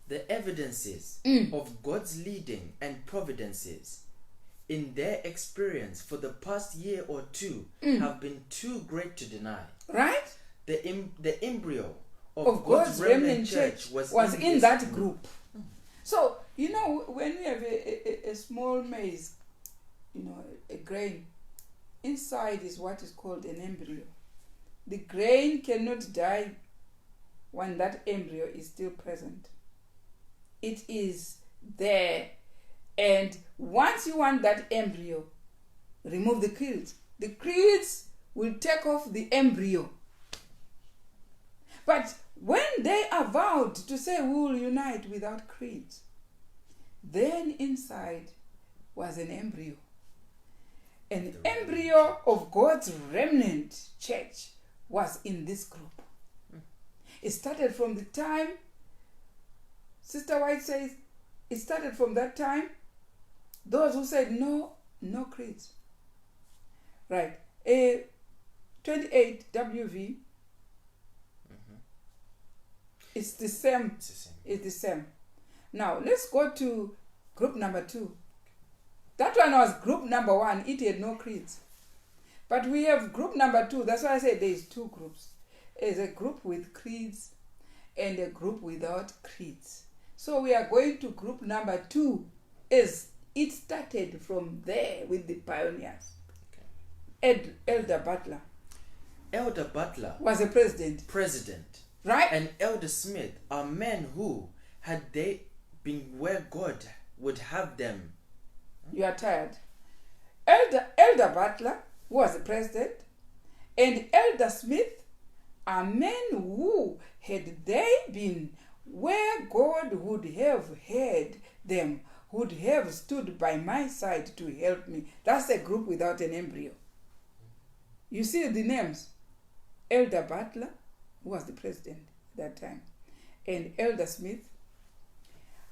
The evidences of God's leading and providences in their experience for the past year or two have been too great to deny. right? The embryo Of God's remnant church was in this that group. So, you know, when we have a small maize, you know, a grain, inside is what is called an embryo. The grain cannot die when that embryo is still present. It is there. And once you want that embryo, remove the creeds. The creeds will take off the embryo. But when they are vowed to say we will unite without creeds, then inside was an embryo. An embryo of God's remnant church was in this group. It started from the time, Sister White says, it started from that time. Those who said no creeds. Right. 28 WV. It's the same. It's the same. It's the same. Now, let's go to group number 2. That one was group number 1. It had no creeds. But we have group number 2. That's why I said there is 2 groups. There's a group with creeds and a group without creeds. So we are going to group number 2 as it started from there with the pioneers. Okay. Elder Butler Elder Butler was a president. Right? And Elder Smith are men who, had they been where God would have them. You are tired. Elder Butler who was the president, and Elder Smith are men who, had they been where God would have had them, would have stood by my side to help me. That's a group without an embryo. You see the names. Elder Butler, who was the president at that time, and Elder Smith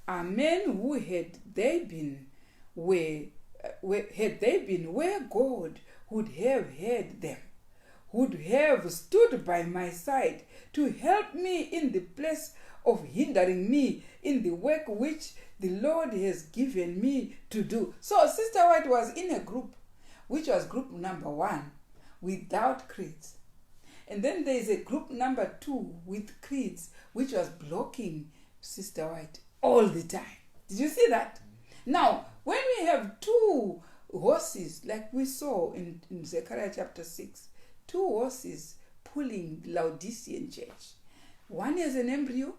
are men who, had they been where God would have had them, would have stood by my side to help me in the place of hindering me in the work which the Lord has given me to do. So Sister White was in a group, which was group number 1, without creeds. And then there is a group number 2 with creeds, which was blocking Sister White all the time. Did you see that? Now, when we have 2 horses, like we saw in Zechariah chapter 6, 2 horses pulling the Laodicean church. One has an embryo,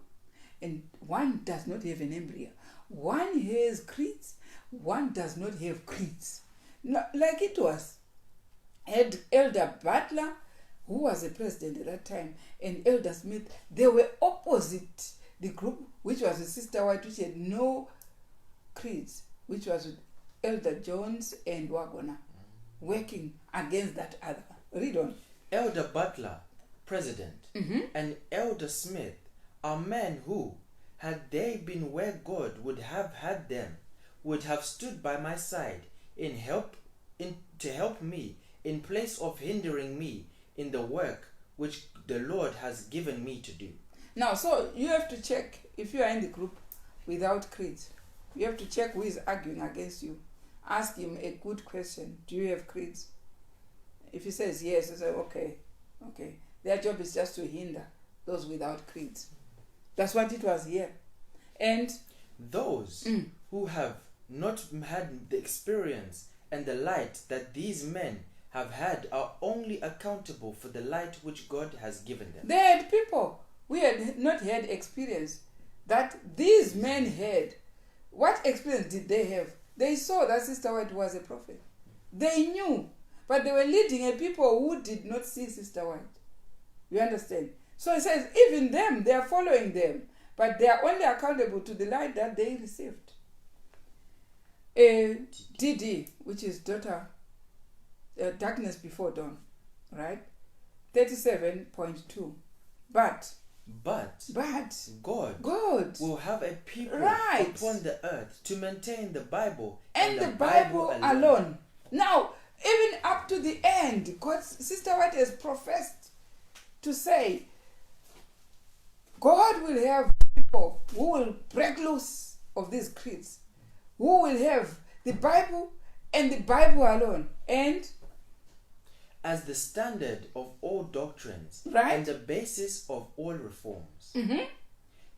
and one does not have an embryo. One has creeds, one does not have creeds. Like it was Elder Butler, who was the president at that time, and Elder Smith. They were opposite the group, which was the Sister White, which had no creeds, which was with Elder Jones and Wagona, working against that other. Read on. Elder Butler, president, and Elder Smith are men who, had they been where God would have had them, would have stood by my side to help me in place of hindering me in the work which the Lord has given me to do. Now, so you have to check if you are in the group without creeds. You have to check who is arguing against you. Ask him a good question. Do you have creeds? If he says yes, you say, okay. Their job is just to hinder those without creeds. That's what it was here. And those who have not had the experience and the light that these men have had are only accountable for the light which God has given them. They had people who had not had experience that these men had. What experience did they have? They saw that Sister White was a prophet. They knew, but they were leading a people who did not see Sister White. You understand? So it says, even them, they are following them, but they are only accountable to the light that they received. DD, which is daughter, darkness before dawn, right? 37.2. But God will have a people right upon the earth to maintain the Bible and the Bible alone. Now, even up to the end, Sister White has professed to say, God will have people who will break loose of these creeds, who will have the Bible and the Bible alone, and as the standard of all doctrines, right, and the basis of all reforms.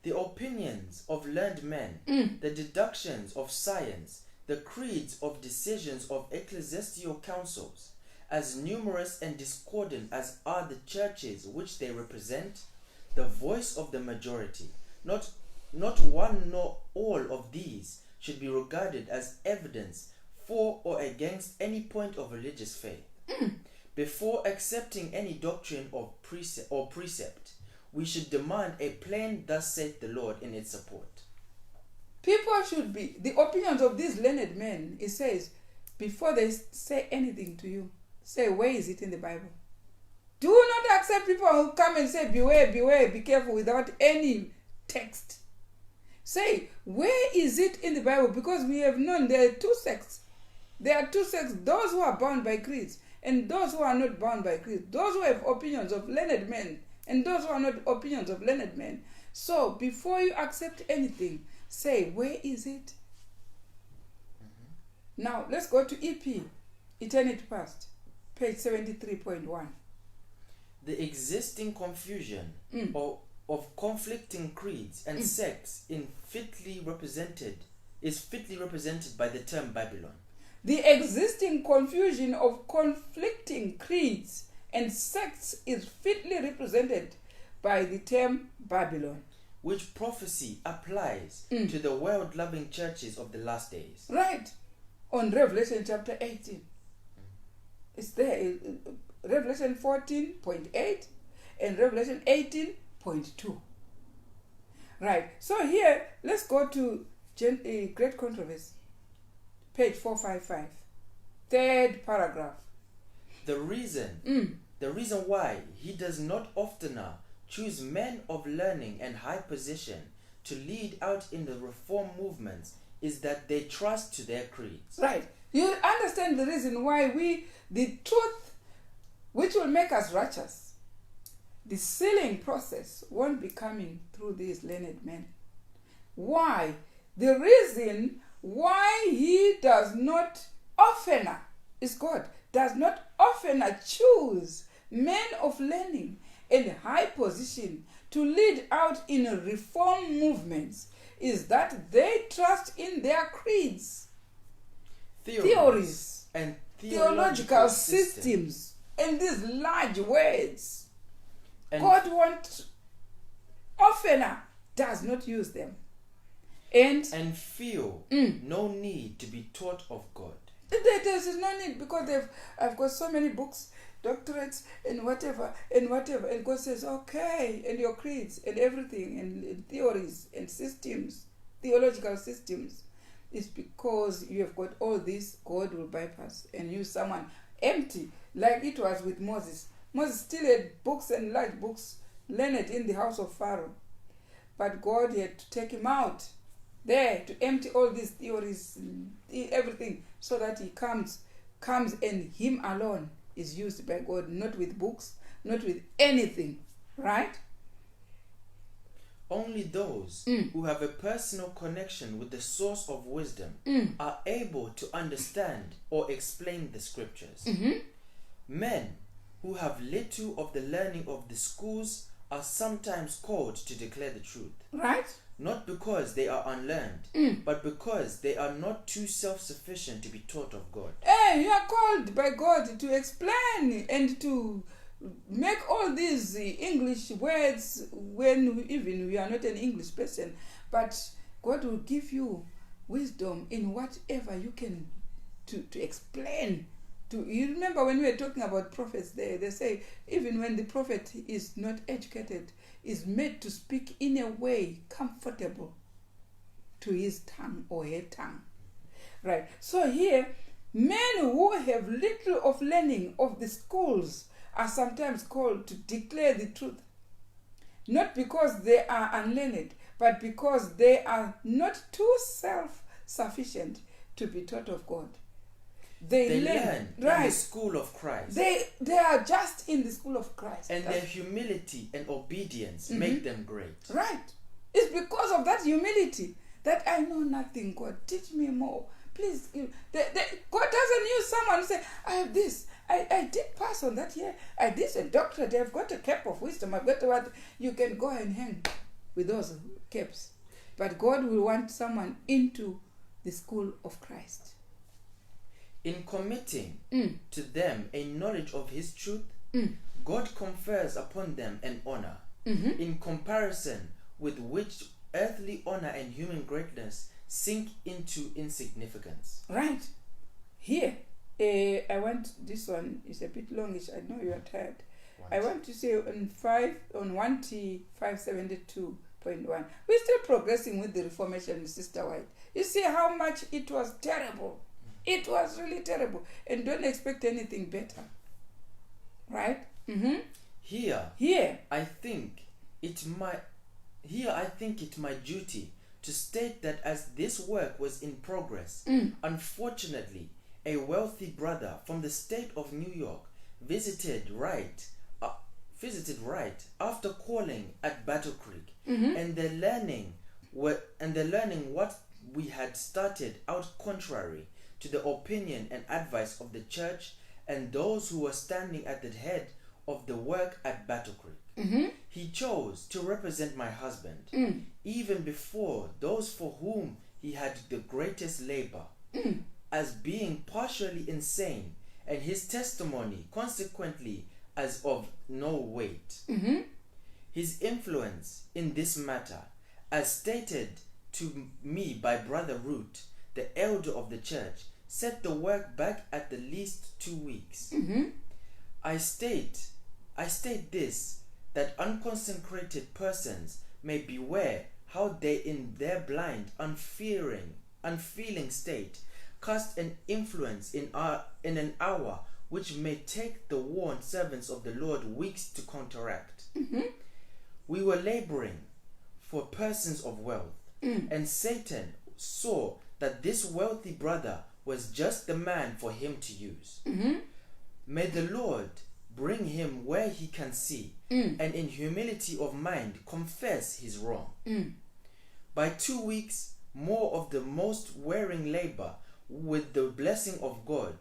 The opinions of learned men, the deductions of science, the creeds of decisions of ecclesiastical councils, as numerous and discordant as are the churches which they represent, the voice of the majority, not one nor all of these, should be regarded as evidence for or against any point of religious faith. Before accepting any doctrine or precept, we should demand a plain "Thus saith the Lord" in its support. People should be, the opinions of these learned men, it says, before they say anything to you, say, where is it in the Bible? Do not accept people who come and say, beware, beware, be careful, without any text. Say, where is it in the Bible? Because we have known there are 2 sects. There are 2 sects, those who are bound by creeds and those who are not bound by creeds. Those who have opinions of learned men and those who are not opinions of learned men. So before you accept anything, say, where is it? Now let's go to EP, Eternity Past, page 73.1. The existing confusion of conflicting creeds and sects is fitly represented by the term Babylon. The existing confusion of conflicting creeds and sects is fitly represented by the term Babylon, which prophecy applies to the world-loving churches of the last days. Right. On Revelation chapter 18. It's there. Revelation 14.8 and Revelation 18.2. Right. So here, let's go to Great Controversy, page 455, third paragraph. The reason why he does not oftener choose men of learning and high position to lead out in the reform movements is that they trust to their creeds. Right. You understand the reason why the truth which will make us righteous, the sealing process won't be coming through these learned men. Why? The reason why he does not oftener, is God, does not oftener choose men of learning and high position to lead out in reform movements is that they trust in their creeds, theories and theological systems, and these large words. And God oftener does not use them. And feel no need to be taught of God. There's no need, because I've got so many books, doctorates, and whatever. And God says, okay, and your creeds and everything, and theories and systems, theological systems. It's because you have got all this. God will bypass and use someone empty, like it was with Moses. Moses still had books and large books, learned in the house of Pharaoh. But God had to take him out there to empty all these theories, everything, so that he comes and him alone is used by God, not with books, not with anything, right? Only those who have a personal connection with the source of wisdom are able to understand or explain the scriptures. Men who have little of the learning of the schools are sometimes called to declare the truth. Right? Not because they are unlearned, but because they are not too self-sufficient to be taught of God. Hey, you are called by God to explain and to make all these English words when even we are not an English person. But God will give you wisdom in whatever you can to explain. You remember when we were talking about prophets there, they say even when the prophet is not educated, is made to speak in a way comfortable to his tongue or her tongue. Right. So here, men who have little of learning of the schools are sometimes called to declare the truth. Not because they are unlearned, but because they are not too self-sufficient to be taught of God. They learn in the school of Christ. They are just in the school of Christ. And their humility and obedience make them great. Right. It's because of that humility that I know nothing. God, teach me more. Please. God doesn't use someone to say, I have this. I did pass on that year. I did a doctorate. I've got a cap of wisdom. I've got what you can go and hang with those caps. But God will want someone into the school of Christ. In committing to them a knowledge of his truth, God confers upon them an honor, in comparison with which earthly honor and human greatness sink into insignificance. Right. Here, I want, this one is a bit longish. I know you are tired. I want to say on 1T 572.1. We're still progressing with the Reformation, Sister White. You see how much it was terrible. It was really terrible. And don't expect anything better. Right? Here, I think it my duty to state that as this work was in progress, unfortunately, a wealthy brother from the state of New York visited Wright after calling at Battle Creek, and the learning what we had started out contrary to the opinion and advice of the church and those who were standing at the head of the work at Battle Creek. He chose to represent my husband, even before those for whom he had the greatest labor, as being partially insane, and his testimony consequently as of no weight. His influence in this matter, as stated to me by Brother Root, the elder of the church, set the work back at the least 2 weeks. I state this, that unconsecrated persons may beware how they in their blind, unfeeling state cast an influence in an hour which may take the worn servants of the Lord weeks to counteract. We were laboring for persons of wealth, and Satan saw that this wealthy brother was just the man for him to use. May the Lord bring him where he can see, and in humility of mind confess his wrong. By 2 weeks more of the most wearing labor, with the blessing of God,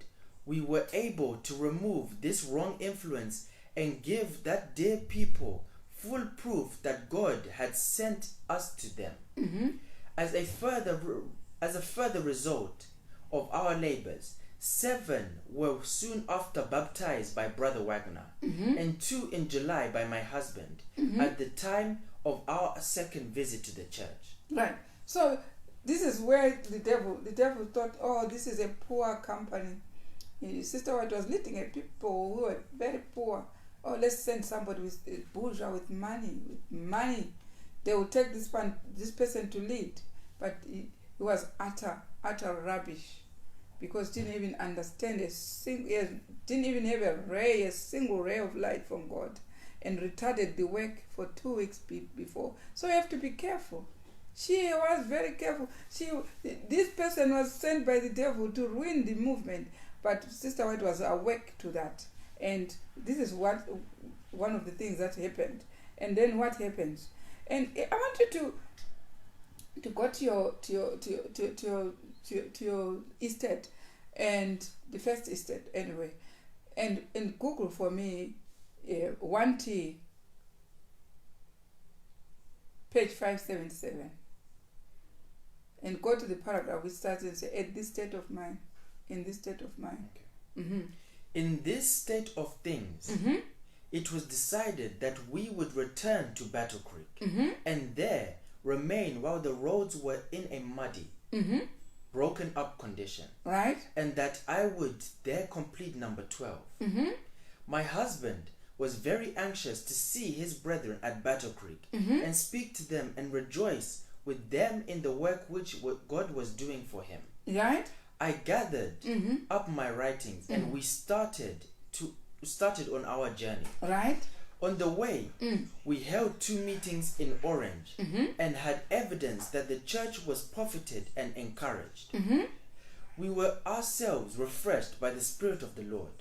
we were able to remove this wrong influence and give that dear people full proof that God had sent us to them. As a further result of our labors, 7 were soon after baptized by Brother Wagner, and 2 in July by my husband, at the time of our second visit to the church. Right. So this is where the devil thought, oh, this is a poor company. Sister White was looking at people who were very poor. Oh, let's send somebody with a bourgeois with money. They will take this person to lead. But he was utter rubbish, because didn't even understand didn't even have a single ray of light from God, and retarded the work for 2 weeks before. So you have to be careful. She was very careful. This person was sent by the devil to ruin the movement, but Sister White was awake to that. And this is one of the things that happened. And then what happens? And I want you to go to your estate, and the first estate anyway, and Google for me 1T page 577, and go to the paragraph which starts and say, in this state of mind. Okay. In this state of things, it was decided that we would return to Battle Creek and there remain while the roads were in a muddy, broken up condition. Right. And that I would there complete number 12. My husband was very anxious to see his brethren at Battle Creek and speak to them and rejoice with them in the work which God was doing for him. Right. I gathered up my writings and we started on our journey. Right. On the way, we held 2 meetings in Orange and had evidence that the church was profited and encouraged. We were ourselves refreshed by the Spirit of the Lord.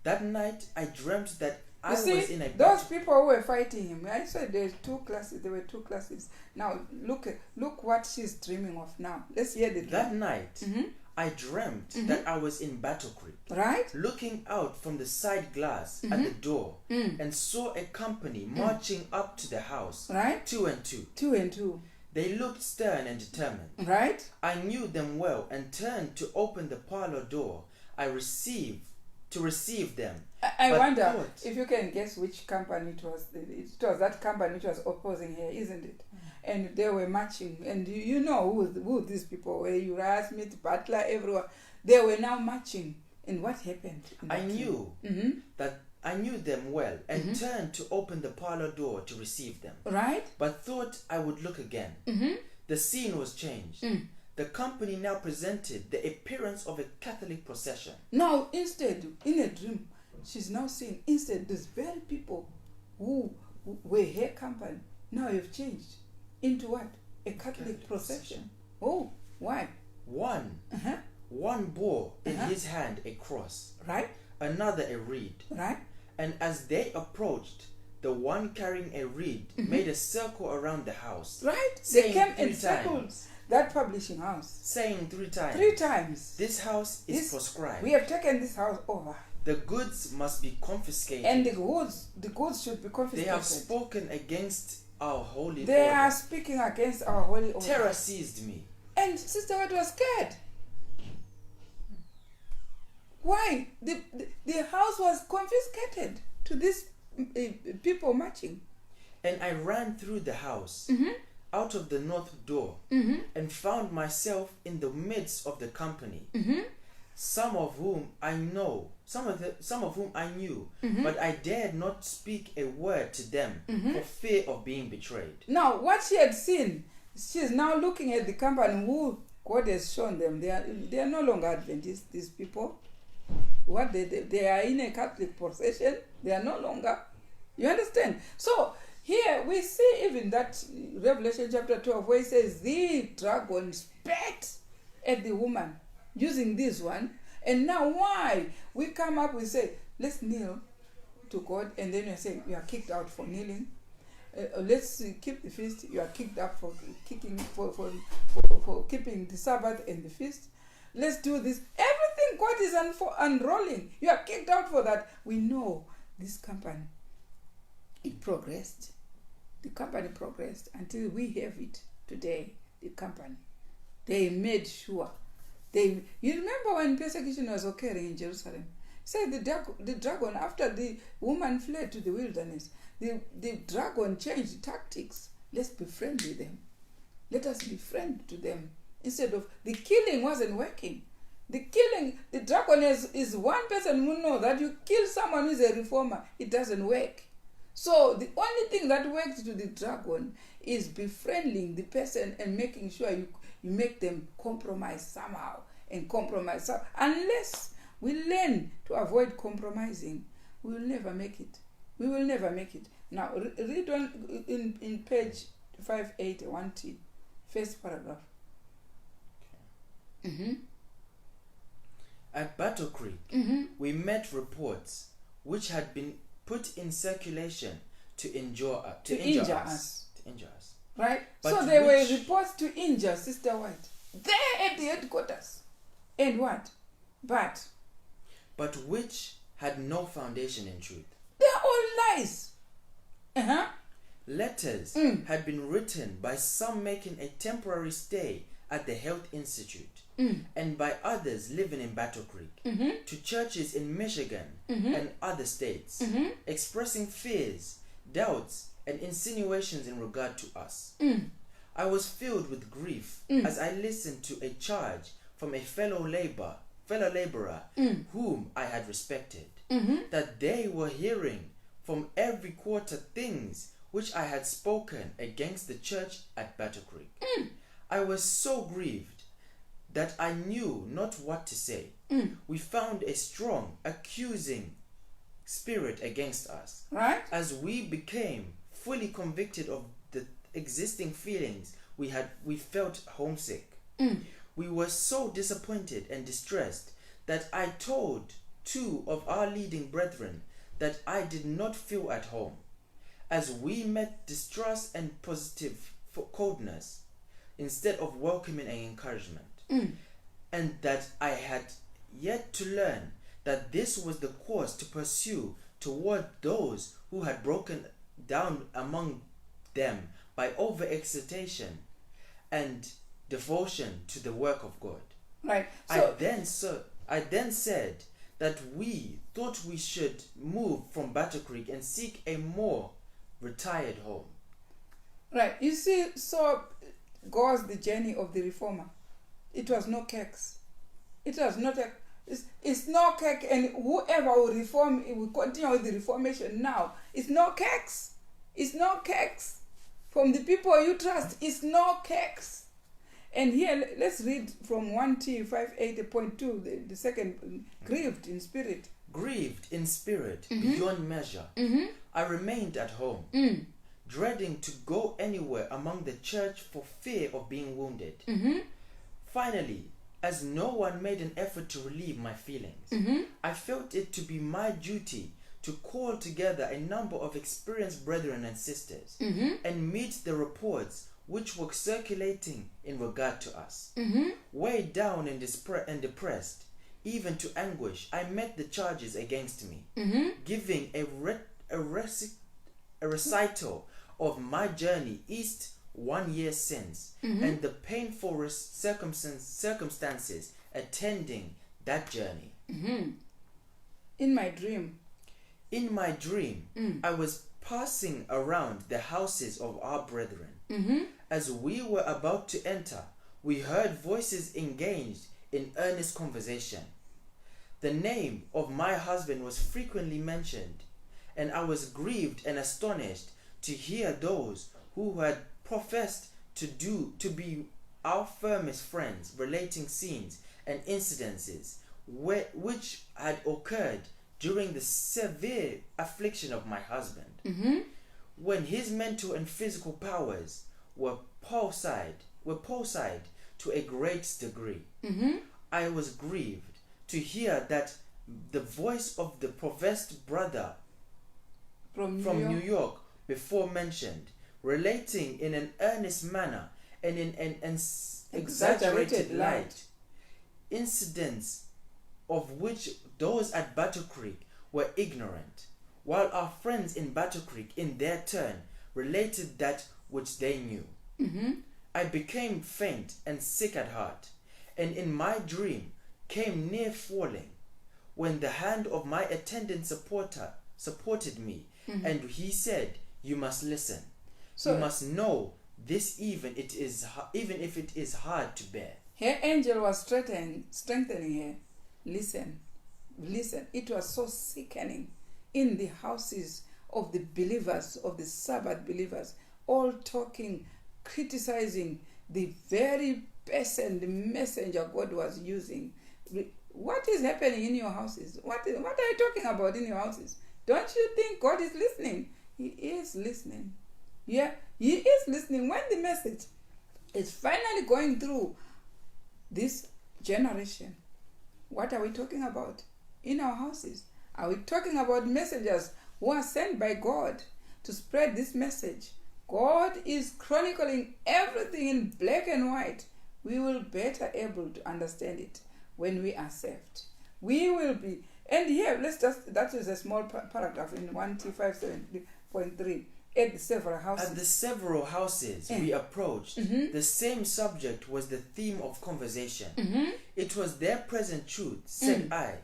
That night, I dreamt that I was in a those people who were fighting him. I said there were 2 classes. Now look what she's dreaming of now. Let's hear the dream. That night, I dreamt that I was in Battle Creek, right, looking out from the side glass at the door, and saw a company marching up to the house, right, 2 and 2. 2 and 2. They looked stern and determined. Right. I knew them well and turned to open the parlor door. To receive them. I wonder if you can guess which company it was. It was that company which was opposing her, isn't it? And they were marching. And you know who these people were. Uriah Smith, Butler, everyone. They were now marching. And what happened? I knew I knew them well and turned to open the parlor door to receive them. Right. But thought I would look again. The scene was changed. The company now presented the appearance of a Catholic procession. Now, instead, in a dream, she's now seeing, instead, these very people who were her company, now have changed into what? A Catholic procession. Oh, why? One bore in his hand a cross. Right. Another a reed. Right. And as they approached, the one carrying a reed made a circle around the house. Right. They came and circled that publishing house, saying 3 times. 3 times. This house is proscribed. We have taken this house over. The goods must be confiscated. And the goods should be confiscated. They have spoken against our holy order. They are speaking against our holy order. Terror seized me. And Sister White was scared. Why? The house was confiscated to these people marching. And I ran through the house, out of the north door, and found myself in the midst of the company. some of whom I know, some of whom I knew, but I dared not speak a word to them for fear of being betrayed. Now, what she had seen, she is now looking at the company who God has shown them. They are no longer Adventists, these people. What they are in a Catholic procession. They are no longer. You understand? So here we see even that Revelation chapter 12 where it says the dragon spat at the woman using this one. And now why? We come up, we say, let's kneel to God, and then we say, you are kicked out for kneeling. Let's keep the feast. You are kicked out for kicking for keeping the Sabbath and the feast. Let's do this. Everything God is unrolling. You are kicked out for that. We know this company. It progressed. The company progressed until we have it today. The company. They made sure. You remember when persecution was occurring in Jerusalem? Say the dragon, after the woman fled to the wilderness, the dragon changed tactics. Let's befriend them. Let us be friend to them. Instead of the killing wasn't working. The dragon is one person who knows that you kill someone who is a reformer, it doesn't work. So the only thing that works to the dragon is befriending the person and making sure you make them compromise somehow. Unless we learn to avoid compromising, we will never make it. We will never make it. Now, read on in page 581T, first paragraph. Okay. At Battle Creek, we met reports which had been put in circulation to injure us. Right? But so there were reports to injure Sister White. There at the headquarters. And what? But which had no foundation in truth. They are all lies. Letters had been written by some making a temporary stay at the Health Institute and by others living in Battle Creek to churches in Michigan and other states expressing fears, doubts, and insinuations in regard to us. I was filled with grief as I listened to a charge from a fellow laborer whom I had respected, that they were hearing from every quarter things which I had spoken against the church at Battle Creek. I was so grieved that I knew not what to say. We found a strong, accusing spirit against us, right? As we became fully convicted of the existing feelings we felt homesick. We were so disappointed and distressed that I told two of our leading brethren that I did not feel at home, as we met distrust and positive coldness instead of welcoming and encouragement, and that I had yet to learn that this was the course to pursue toward those who had broken down among them by overexcitation and devotion to the work of God. Right. So I then said that we thought we should move from Battle Creek and seek a more retired home. Right. You see, so goes the journey of the reformer. It was no cakes. It was not a. It's no cake, and whoever will reform, will continue with the reformation now. It's no cakes. It's no cakes. From the people you trust, it's no cakes. And here, let's read from 1T 580.2, the second, grieved in spirit. Grieved in spirit, beyond measure. I remained at home, dreading to go anywhere among the church for fear of being wounded. Finally, as no one made an effort to relieve my feelings, I felt it to be my duty to call together a number of experienced brethren and sisters and meet the reports which were circulating in regard to us. Weighed down and depressed, even to anguish, I met the charges against me, giving a recital of my journey east 1 year since, and the painful circumstances attending that journey. In my dream, I was passing around the houses of our brethren. As we were about to enter, we heard voices engaged in earnest conversation. the name of my husband was frequently mentioned, and I was grieved and astonished to hear those who had professed to be our firmest friends relating scenes and incidences which had occurred during the severe affliction of my husband, when his mental and physical powers were palsied to a great degree. I was grieved to hear that the voice of the professed brother from New York before mentioned, relating in an earnest manner and in an exaggerated light incidents of which those at Battle Creek were ignorant, while our friends in Battle Creek in their turn related that which they knew. I became faint and sick at heart, and in my dream came near falling, when the hand of my attendant supporter supported me, and he said, "You must listen. You must know this, even if it is hard to bear." Her angel was strengthening her. Listen. It was so sickening in the houses of the believers, of the Sabbath believers, all talking, criticizing the very person, the messenger God was using. What is happening in your houses? What are you talking about in your houses? Don't you think God is listening? He is listening. Yeah, He is listening. When the message is finally going through this generation, what are we talking about in our houses? Are we talking about messengers who are sent by God to spread this message? God is chronicling everything in black and white. We will better able to understand it when we are saved. We will be, and here, that is a small paragraph in 1T570.3. At the several houses we approached, the same subject was the theme of conversation. It was their present truth, said I.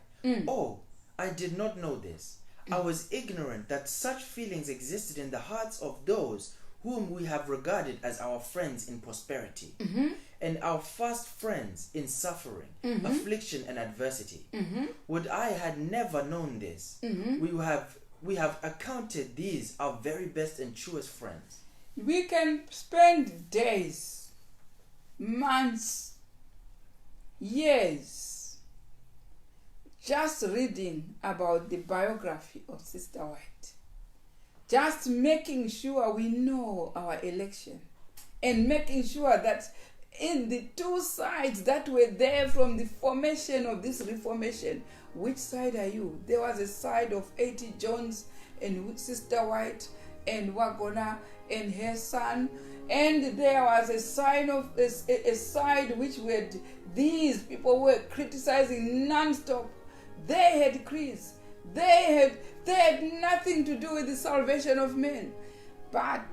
Oh, I did not know this. I was ignorant that such feelings existed in the hearts of those whom we have regarded as our friends in prosperity, and our fast friends in suffering, affliction, and adversity. Would I had never known this, we have accounted these our very best and truest friends. We can spend days, months, years just reading about the biography of Sister White, just making sure we know our election, and making sure that in the two sides that were there from the formation of this reformation, which side are you? There was a side of A.T. Jones and Sister White and Wagona and her son, and there was a side which were these people were criticizing non-stop. They had creeds. They had nothing to do with the salvation of men. But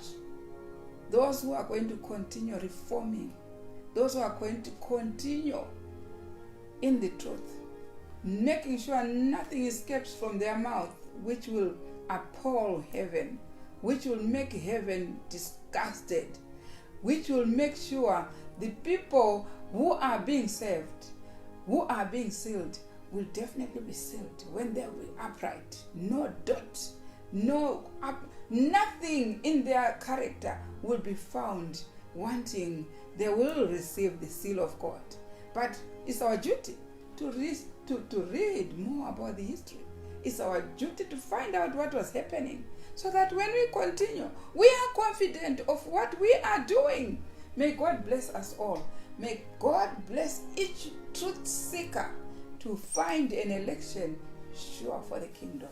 those who are going to continue reforming, those who are going to continue in the truth, making sure nothing escapes from their mouth which will appall heaven, which will make heaven disgusted, which will make sure the people who are being saved, who are being sealed, will definitely be sealed when they will be upright. No dot, nothing in their character will be found wanting. They will receive the seal of God. But it's our duty to read more about the history. It's our duty to find out what was happening, so that when we continue, we are confident of what we are doing. May God bless us all. May God bless each truth seeker to find an election sure for the kingdom.